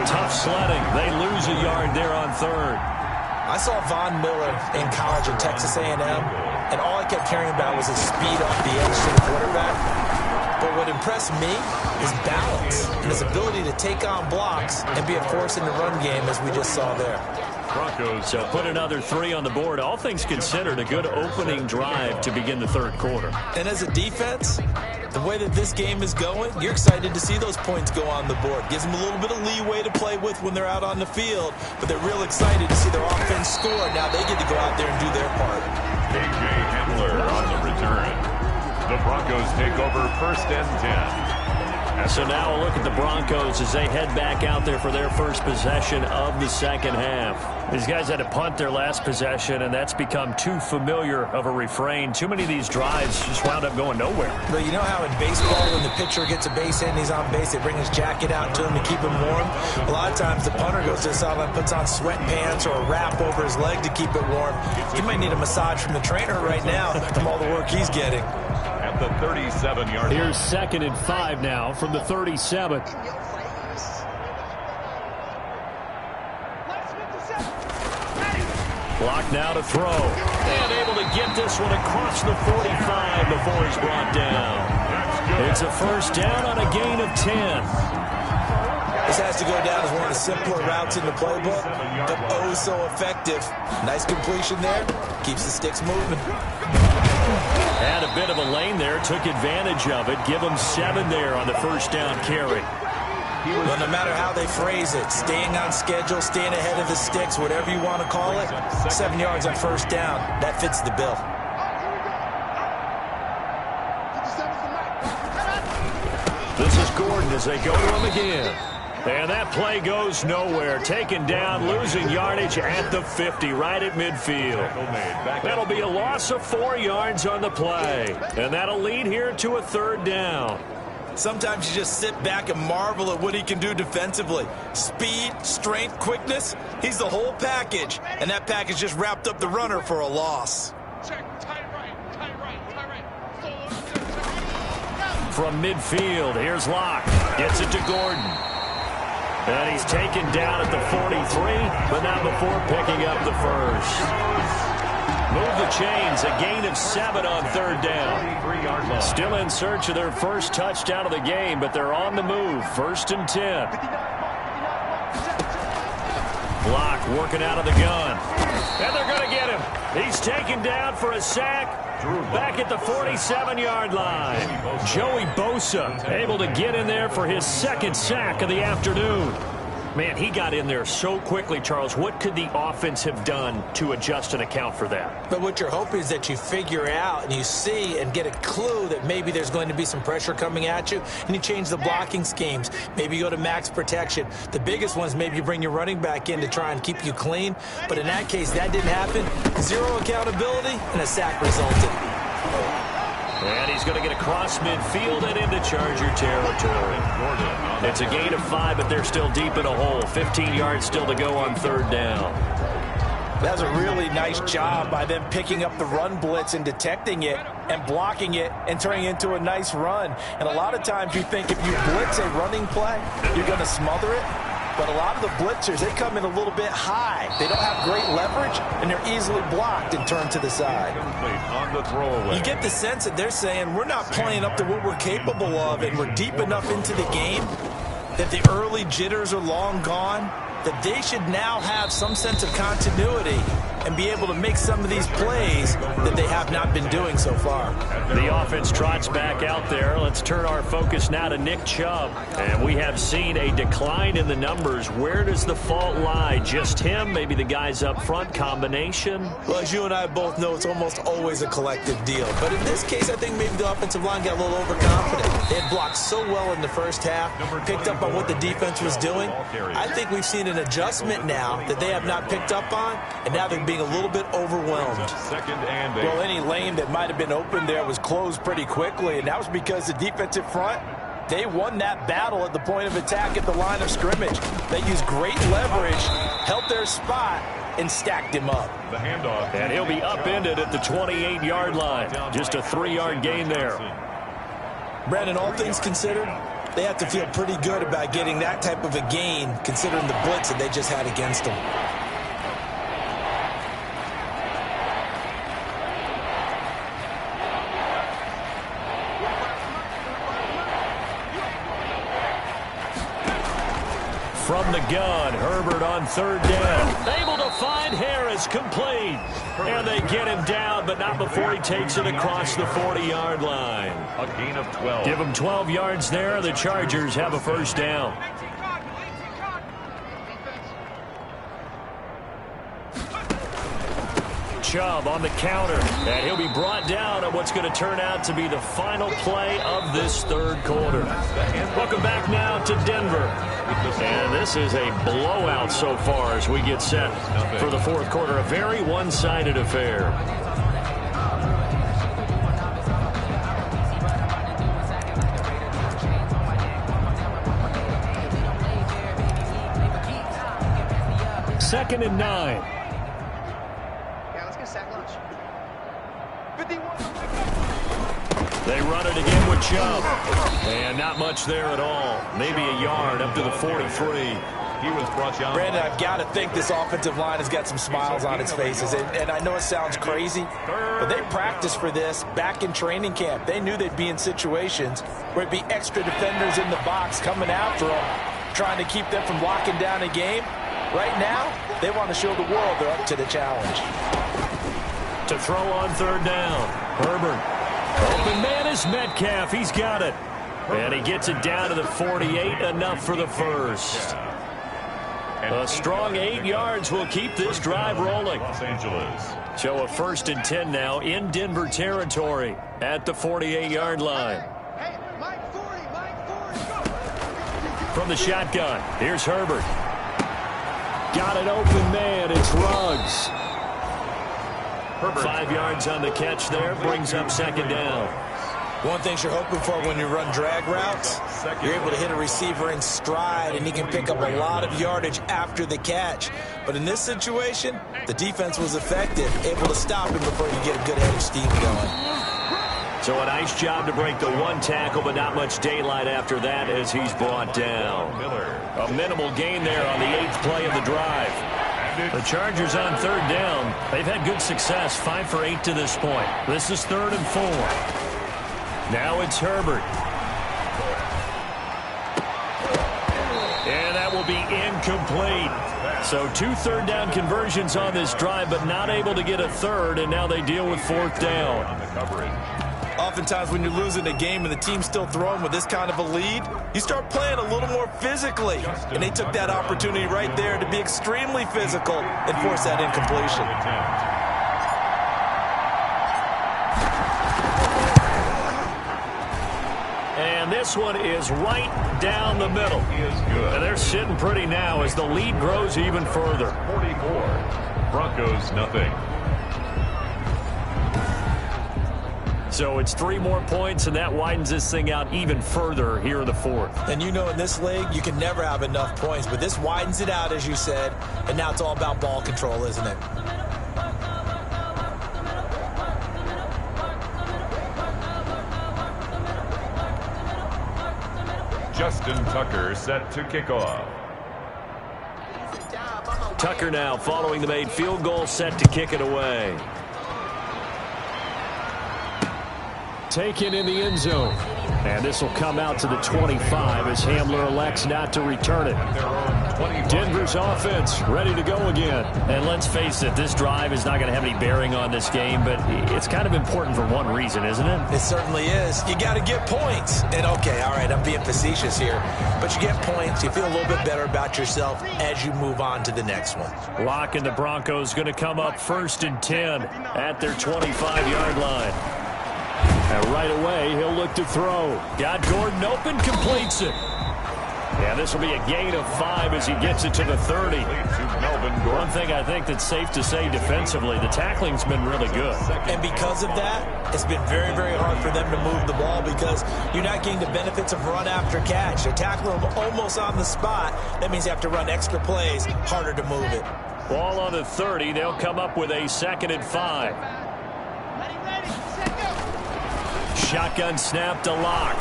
B: Tough sledding. They lose a yard there on third.
C: I saw Von Miller in college at Texas A&M, and all I kept hearing about was his speed off the edge to the quarterback. But what impressed me is balance and his ability to take on blocks and be a force in the run game, as we just saw there.
B: Broncos so put another 3 on the board. All things considered, a good opening drive to begin the third quarter.
C: And as a defense, the way that this game is going, you're excited to see those points go on the board. Gives them a little bit of leeway to play with when they're out on the field, but they're real excited to see their offense score. Now they get to go out there and do their part.
A: A.J. Hamler on the return. The Broncos take over 1st and 10.
B: So now a look at the Broncos as they head back out there for their first possession of the second half. These guys had to punt their last possession, and that's become too familiar of a refrain. Too many of these drives just wound up going nowhere.
C: But you know how in baseball, when the pitcher gets a base hit and he's on base, they bring his jacket out to him to keep him warm? A lot of times the punter goes to the sideline, puts on sweatpants or a wrap over his leg to keep it warm. He might need a massage from the trainer right now from all the work he's getting.
A: At the 37-yard line.
B: Here's 2nd and 5 now from the 37. Block now to throw. And able to get this one across the 45 before he's brought down. It's a first down on a gain of 10.
C: This has to go down as one of the simpler routes in the playbook, but oh so effective. Nice completion there. Keeps the sticks moving.
B: Had a bit of a lane there, took advantage of it. Give him 7 there on the first down carry.
C: Well, no matter how they phrase it, staying on schedule, staying ahead of the sticks, whatever you want to call it, 7 yards on first down, that fits the bill.
B: This is Gordon as they go to him again. And that play goes nowhere. Taken down, losing yardage at the 50, right at midfield. That'll be a loss of 4 yards on the play. And that'll lead here to a third down.
C: Sometimes you just sit back and marvel at what he can do defensively. Speed, strength, quickness, he's the whole package. And that package just wrapped up the runner for a loss.
B: from midfield. Here's Locke. Gets it to Gordon. And he's taken down at the 43, but not before picking up the first. Move the chains. A gain of 7 on third down. Still in search of their first touchdown of the game, but they're on the move. 1st and 10. Block working out of the gun. And they're going to get him. He's taken down for a sack. Back at the 47-yard line. Joey Bosa able to get in there for his 2nd sack of the afternoon. Man, he got in there so quickly, Charles. What could the offense have done to adjust and account for that?
C: But what you're hoping is that you figure out and you see and get a clue that maybe there's going to be some pressure coming at you, and you change the blocking schemes. Maybe you go to max protection. The biggest one is maybe you bring your running back in to try and keep you clean. But in that case, that didn't happen. 0 accountability, and a sack resulted.
B: And he's going to get across midfield and into Charger territory. It's a gain of 5, but they're still deep in a hole. 15 yards still to go on third down.
C: That was a really nice job by them picking up the run blitz and detecting it and blocking it and turning it into a nice run. And a lot of times you think if you blitz a running play, you're going to smother it. But a lot of the blitzers, they come in a little bit high. They don't have great leverage, and they're easily blocked and turned to the side.
A: On the throwaway.
C: You get the sense that they're saying we're not playing up to what we're capable of, and we're deep enough into the game that the early jitters are long gone, that they should now have some sense of continuity and be able to make some of these plays that they have not been doing so far.
B: The offense trots back out there. Let's turn our focus now to Nick Chubb. And we have seen a decline in the numbers. Where does the fault lie? Just him? Maybe the guys up front? Combination?
C: Well, as you and I both know, it's almost always a collective deal. But in this case, I think maybe the offensive line got a little overconfident. They had blocked so well in the first half, picked up on what the defense was doing. I think we've seen an adjustment now that they have not picked up on, and now they're being a little bit overwhelmed.
A: Well,
C: any lane that might have been open there was closed pretty quickly, and that was because the defensive front, they won that battle at the point of attack at the line of scrimmage. They used great leverage, held their spot, and stacked him up.
A: The handoff.
B: And he'll be upended at the 28-yard line. Just a 3-yard gain there.
C: Brandon, all things considered, they have to feel pretty good about getting that type of a gain considering the blitz that they just had against them.
B: From the gun, Herbert on third down. Able to find Harris, complete. And they get him down, but not before he takes it across the 40-yard line.
A: A gain of 12.
B: Give him 12 yards there. The Chargers have a first down. Chubb on the counter, and he'll be brought down on what's going to turn out to be the final play of this third quarter. Welcome back now to Denver. And this is a blowout so far as we get set for the fourth quarter. A very one-sided affair. Second and 9. They run it again with Chubb. And not much there at all. Maybe a yard up to the 43.
A: He was brought down.
C: Brandon, I've got to think this offensive line has got some smiles on its faces. And I know it sounds crazy, but they practiced for this back in training camp. They knew they'd be in situations where it'd be extra defenders in the box coming after them, trying to keep them from locking down a game. Right now, they want to show the world they're up to the challenge.
B: To throw on third down, Herbert. Open man is Metcalf. He's got it. And he gets it down to the 48. Enough for the first. A strong 8 yards will keep this drive rolling.
A: Los Angeles.
B: So a 1st and 10 now in Denver territory at the 48-yard line.
D: Hey, line 40, line 40, go!
B: From the shotgun, here's Herbert. Got an open man. It's Ruggs. 5 yards on the catch there, brings up second down.
C: One thing you're hoping for when you run drag routes, you're able to hit a receiver in stride, and he can pick up a lot of yardage after the catch. But in this situation, the defense was effective, able to stop him before you get a good head of steam going.
B: So a nice job to break the one tackle, but not much daylight after that as he's brought down. A minimal gain there on the 8th play of the drive. The Chargers on 3rd down. They've had good success, 5 for 8 to this point. This is 3rd and 4. Now it's Herbert. And that will be incomplete. So 2 third down conversions on this drive, but not able to get a third, and now they deal with 4th down.
C: Oftentimes when you're losing a game and the team's still throwing with this kind of a lead, you start playing a little more physically. And they took that opportunity right there to be extremely physical and force that incompletion.
B: And this one is right down the middle. And they're sitting pretty now as the lead grows even further.
A: 44. Broncos nothing.
B: So it's 3 more points, and that widens this thing out even further here in the 4th.
C: And you know in this league, you can never have enough points. But this widens it out, as you said. And now it's all about ball control, isn't it?
A: Justin Tucker set to kick off.
B: Tucker now following the made field goal, set to kick it away. Taken in the end zone. And this will come out to the 25 as Hamler elects not to return it. Denver's offense ready to go again. And let's face it, this drive is not going to have any bearing on this game, but it's kind of important for one reason, isn't it?
C: It certainly is. You got to get points. And okay, all right, I'm being facetious here, but you get points, you feel a little bit better about yourself as you move on to the next one.
B: Locke and the Broncos going to come up 1st and 10 at their 25-yard line. And right away, he'll look to throw. Got Gordon open, completes it. Yeah, this will be a gain of 5 as he gets it to the 30. One thing I think that's safe to say defensively, the tackling's been really good.
C: And because of that, it's been very, very hard for them to move the ball because you're not getting the benefits of run after catch. They're tackling them almost on the spot. That means you have to run extra plays, harder to move it.
B: Ball on the 30. They'll come up with a 2nd and 5. Shotgun snap to Locke.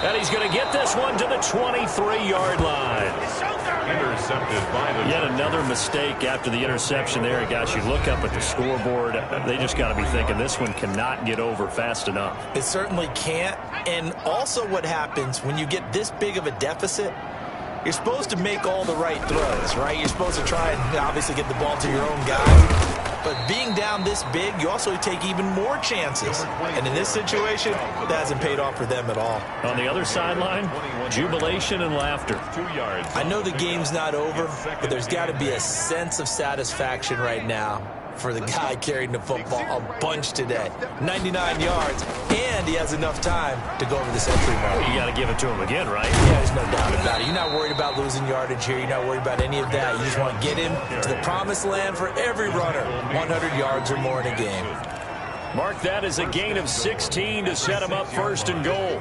B: And he's going to get this one to the 23-yard line.
A: Intercepted by the...
B: Yet another mistake after the interception there. Gosh, you look up at the scoreboard, they just got to be thinking this one cannot get over fast enough.
C: It certainly can't. And also what happens when you get this big of a deficit, you're supposed to make all the right throws, right? You're supposed to try and obviously get the ball to your own guy. But being down this big, you also take even more chances. And in this situation, that hasn't paid off for them at all.
B: On the other sideline, jubilation and laughter.
A: 2 yards.
C: I know the game's not over, but there's got to be a sense of satisfaction right now for the guy carrying the football a bunch today. 99 yards, and he has enough time to go over the century mark.
B: You got to give it to him again, right?
C: Yeah, there's no doubt about it. You're not worried about losing yardage here. You're not worried about any of that. You just want to get him to the promised land for every runner. 100 yards or more in a game.
B: Mark that as a gain of 16 to set him up 1st and goal.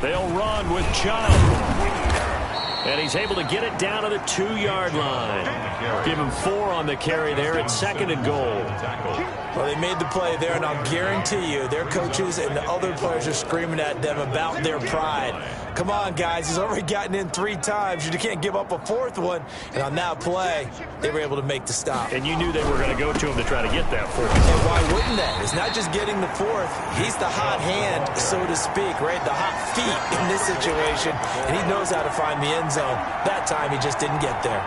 B: They'll run with Chubb. And he's able to get it down to the 2-yard line. Give him 4 on the carry there at 2nd and goal.
C: Well, they made the play there, and I'll guarantee you their coaches and the other players are screaming at them about their pride. Come on, guys. He's already gotten in 3 times. You can't give up a 4th one. And on that play, they were able to make the stop.
B: And you knew they were going to go to him to try to get that 4th.
C: And why wouldn't they? It's not just getting the 4th. He's the hot hand, so to speak, right? The hot feet in this situation. And he knows how to find the end zone. That time, he just didn't get there.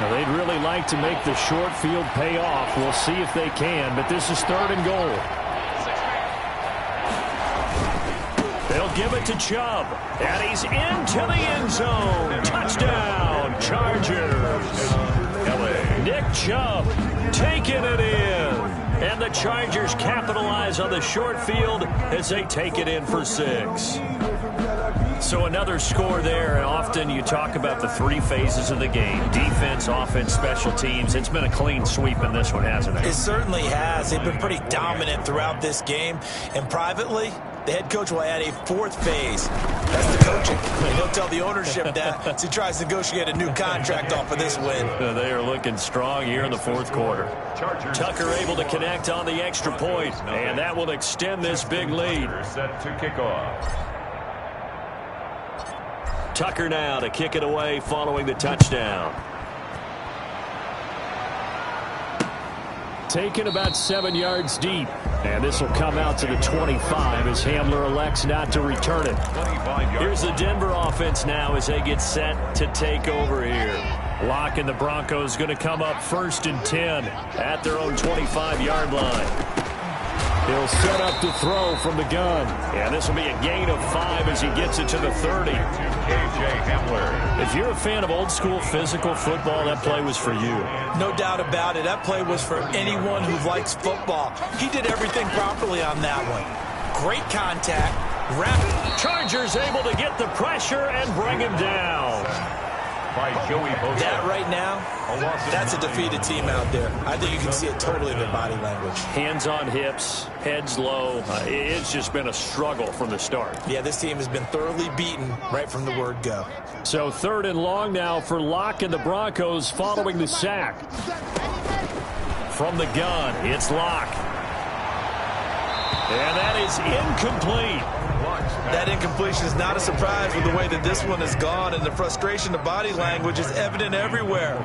B: Now, they'd really like to make the short field pay off. We'll see if they can, but this is 3rd and goal. They'll give it to Chubb, and he's into the end zone. Touchdown, Chargers. Nick Chubb taking it in. And the Chargers capitalize on the short field as they take it in for 6. So another score there, and often you talk about the 3 phases of the game. Defense, offense, special teams. It's been a clean sweep in this one, hasn't it?
C: It certainly has. They've been pretty dominant throughout this game. And privately, The head coach will add a fourth phase. That's the coaching. And he'll tell the ownership that as he tries to negotiate a new contract off of this win.
B: They are looking strong here in the fourth quarter. Tucker able to connect on the extra point, and that will extend this big lead.
A: Set to kick off.
B: Tucker now to kick it away following the touchdown. Taken about 7 yards deep. And this will come out to the 25 as Hamler elects not to return it. Here's the Denver offense now as they get set to take over here. Locke and the Broncos going to come up 1st and 10 at their own 25-yard line. He'll set up to throw from the gun. And this will be a gain of 5 as he gets it to the 30. If you're a fan of old-school physical football, that play was for you.
C: No doubt about it. That play was for anyone who likes football. He did everything properly on that one. Great contact. Rapid.
B: Chargers able to get the pressure and bring him down.
C: That right now, that's a defeated team out there. I think you can see it totally in their body language.
B: Hands on hips, heads low. It's just been a struggle from the start.
C: Yeah, this team has been thoroughly beaten right from the word go.
B: So 3rd and long now for Locke and the Broncos following the sack. From the gun, it's Locke. And that is incomplete.
C: That incompletion is not a surprise with the way that this one has gone, and the frustration, the body language is evident everywhere.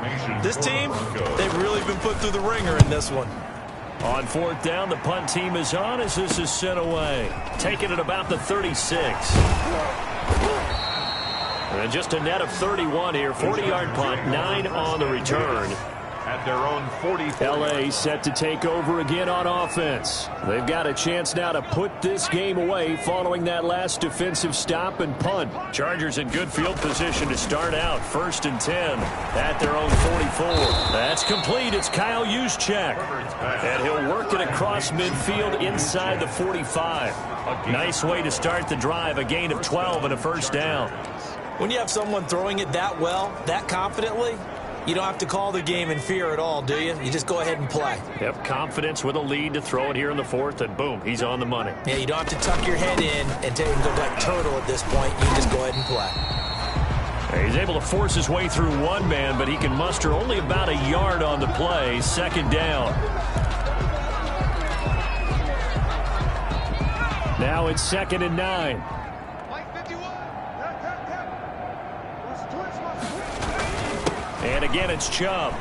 C: This team, they've really been put through the ringer in this one.
B: On 4th down, the punt team is on as this is sent away. Taking it about the 36. And just a net of 31 here. 40-yard punt, 9 on the return.
A: At their own 40.
B: L.A. set to take over again on offense. They've got a chance now to put this game away following that last defensive stop and punt. Chargers in good field position to start out. 1st and 10 at their own 44. That's complete. It's Kyle Juszczyk. And he'll work it across midfield inside the 45. Nice way to start the drive. A gain of 12 and a 1st down.
C: When you have someone throwing it that well, that confidently, you don't have to call the game in fear at all, do you? You just go ahead and play.
B: Yep, confidence with a lead to throw it here in the 4th, and boom, he's on the money.
C: Yeah, you don't have to tuck your head in and go like turtle at this point. You just go ahead and play.
B: He's able to force his way through one man, but he can muster only about a yard on the play. 2nd down. Now it's 2nd and 9. And again, it's Chubb.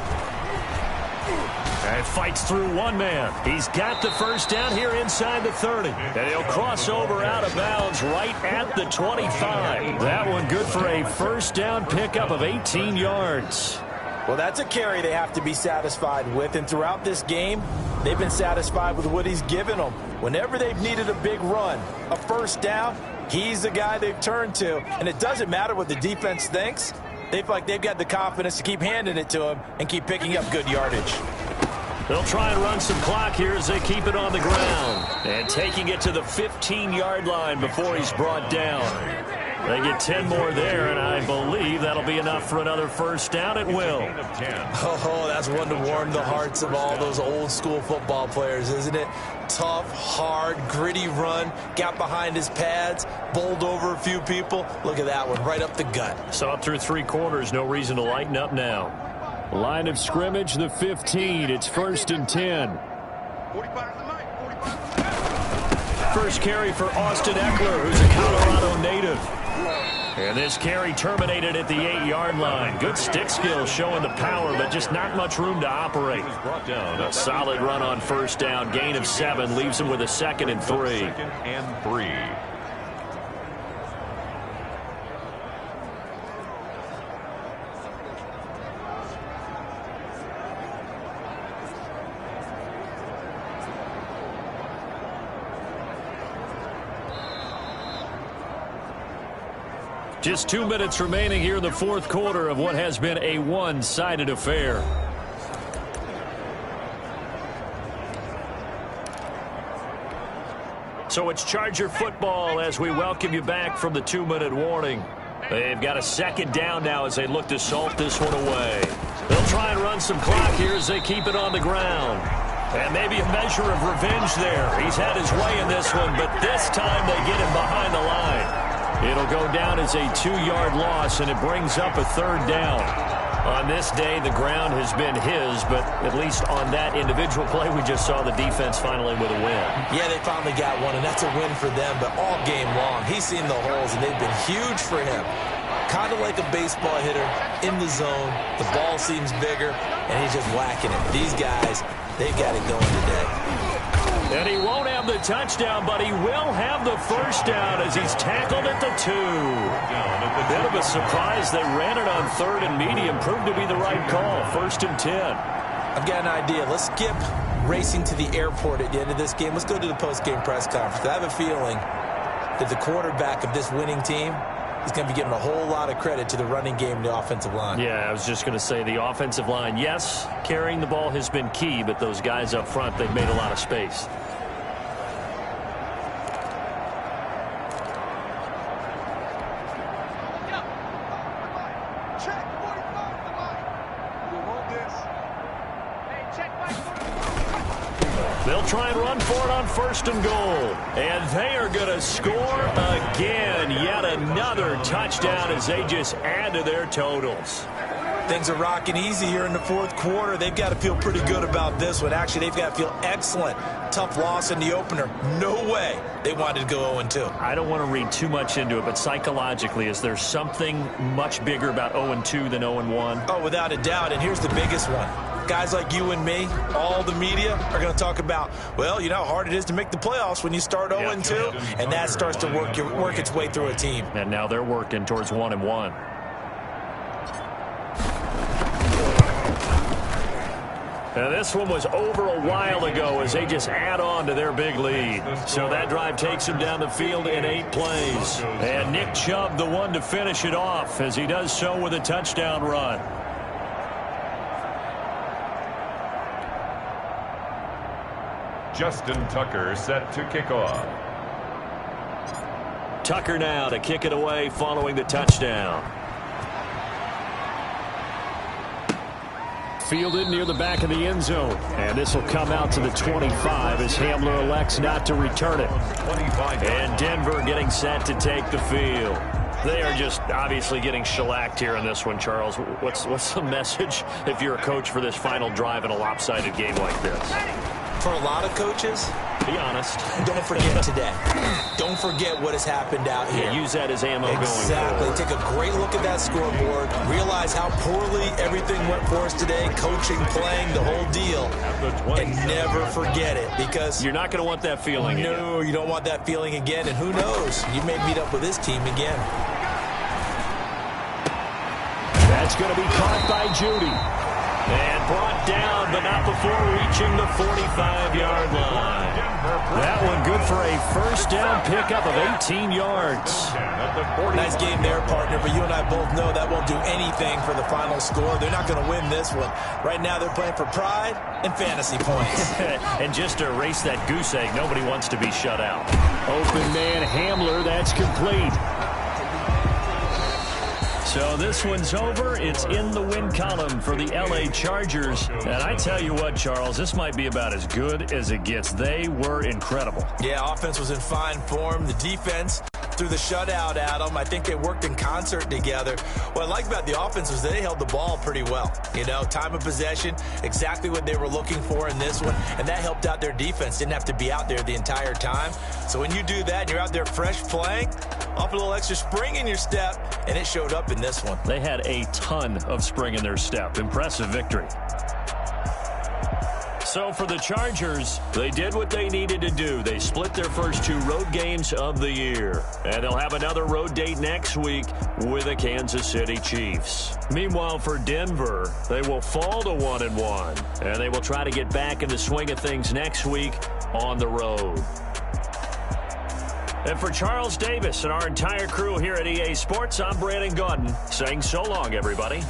B: And fights through one man. He's got the 1st down here inside the 30. And he'll cross over out of bounds right at the 25. That one good for a 1st down pickup of 18 yards.
C: Well, that's a carry they have to be satisfied with. And throughout this game, they've been satisfied with what he's given them. Whenever they've needed a big run, a 1st down, he's the guy they've turned to. And it doesn't matter what the defense thinks. They feel like they've got the confidence to keep handing it to him and keep picking up good yardage.
B: They'll try and run some clock here as they keep it on the ground. And taking it to the 15-yard line before he's brought down. They get 10 more there, and I believe that'll be enough for another 1st down. It will.
C: Oh, that's one to warm the hearts of all those old-school football players, isn't it? Tough, hard, gritty run, got behind his pads, bowled over a few people. Look at that one, right up the gut.
B: Saw it through 3 quarters, no reason to lighten up now. Line of scrimmage, the 15. It's 1st and 10. First carry for Austin Eckler, who's a Colorado native. And this carry terminated at the 8-yard line. Good stick skills showing the power, but just not much room to operate. A solid run on 1st down. Gain of 7 leaves him with a 2nd and 3.
A: 2nd and 3.
B: Just 2 minutes remaining here in the 4th quarter of what has been a one-sided affair. So it's Charger football as we welcome you back from the 2-minute warning. They've got a 2nd down now as they look to salt this one away. They'll try and run some clock here as they keep it on the ground. And maybe a measure of revenge there. He's had his way in this one, but this time they get him behind the line. It'll go down as a 2-yard loss, and it brings up a 3rd down. On this day, the ground has been his, but at least on that individual play, we just saw the defense finally with a win.
C: Yeah, they finally got one, and that's a win for them, but all game long, he's seen the holes, and they've been huge for him. Kind of like a baseball hitter in the zone. The ball seems bigger, and he's just whacking it. These guys, they've got it going today.
B: And he won't have the touchdown, but he will have the first down as he's tackled at the 2. Bit of a surprise. They ran it on 3rd and medium. Proved to be the right call. 1st and 10.
C: I've got an idea. Let's skip racing to the airport at the end of this game. Let's go to the post-game press conference. I have a feeling that the quarterback of this winning team is going to be giving a whole lot of credit to the running game and the offensive line.
B: Yeah, I was just going to say the offensive line, yes, carrying the ball has been key, but those guys up front, they've made a lot of space. They'll try and run for it on 1st and goal. And they are going to score again. Yet another touchdown as they just add to their totals.
C: Things are rocking easy here in the 4th quarter. They've got to feel pretty good about this one. Actually, they've got to feel excellent. Tough loss in the opener. No way they wanted to go 0-2.
B: I don't want to read too much into it, but psychologically, is there something much bigger about 0-2 than 0-1?
C: Oh, without a doubt. And here's the biggest one. Guys like you and me, all the media, are going to talk about, well, you know how hard it is to make the playoffs when you start 0-2, and that starts to work its way through a team.
B: And now they're working towards 1-1. Now this one was over a while ago as they just add on to their big lead. So that drive takes them down the field in 8 plays. And Nick Chubb, the one to finish it off, as he does so with a touchdown run.
A: Justin Tucker set to kick off.
B: Tucker now to kick it away following the touchdown. Fielded near the back of the end zone. And this will come out to the 25 as Hamler elects not to return it. And Denver getting set to take the field. They are just obviously getting shellacked here in this one, Charles. What's the message if you're a coach for this final drive in a lopsided game like this?
C: For a lot of coaches,
B: be honest,
C: don't forget today. Don't forget what has happened out here.
B: Yeah, use that as ammo going forward.
C: Exactly. Take a great look at that scoreboard. Realize how poorly everything went for us today. Coaching, playing, the whole deal. And never forget it, because
B: you're not going to want that feeling again.
C: No, you don't want that feeling again. And who knows? You may meet up with this team again.
B: That's going to be caught by Judy. And brought down, but not before reaching the 45-yard line. That one good for a first down pickup of 18 yards.
C: Nice game there, partner, but you and I both know that won't do anything for the final score. They're not going to win this one. Right now they're playing for pride and fantasy points.
B: And just to erase that goose egg, nobody wants to be shut out. Open man Hamler, that's complete. So this one's over. It's in the win column for the LA Chargers. And I tell you what, Charles, this might be about as good as it gets. They were incredible.
C: Yeah, offense was in fine form. The defense threw the shutout at them. I think they worked in concert together. What I like about the offense was they held the ball pretty well. You know, time of possession, exactly what they were looking for in this one. And that helped out their defense. Didn't have to be out there the entire time. So when you do that and you're out there fresh playing, off a little extra spring in your step, and it showed up in this one.
B: They had a ton of spring in their step. Impressive victory. So for the Chargers, they did what they needed to do. They split their first 2 road games of the year. And they'll have another road date next week with the Kansas City Chiefs. Meanwhile, for Denver, they will fall to 1-1. And they will try to get back in the swing of things next week on the road. And for Charles Davis and our entire crew here at EA Sports, I'm Brandon Gaudin saying so long, everybody.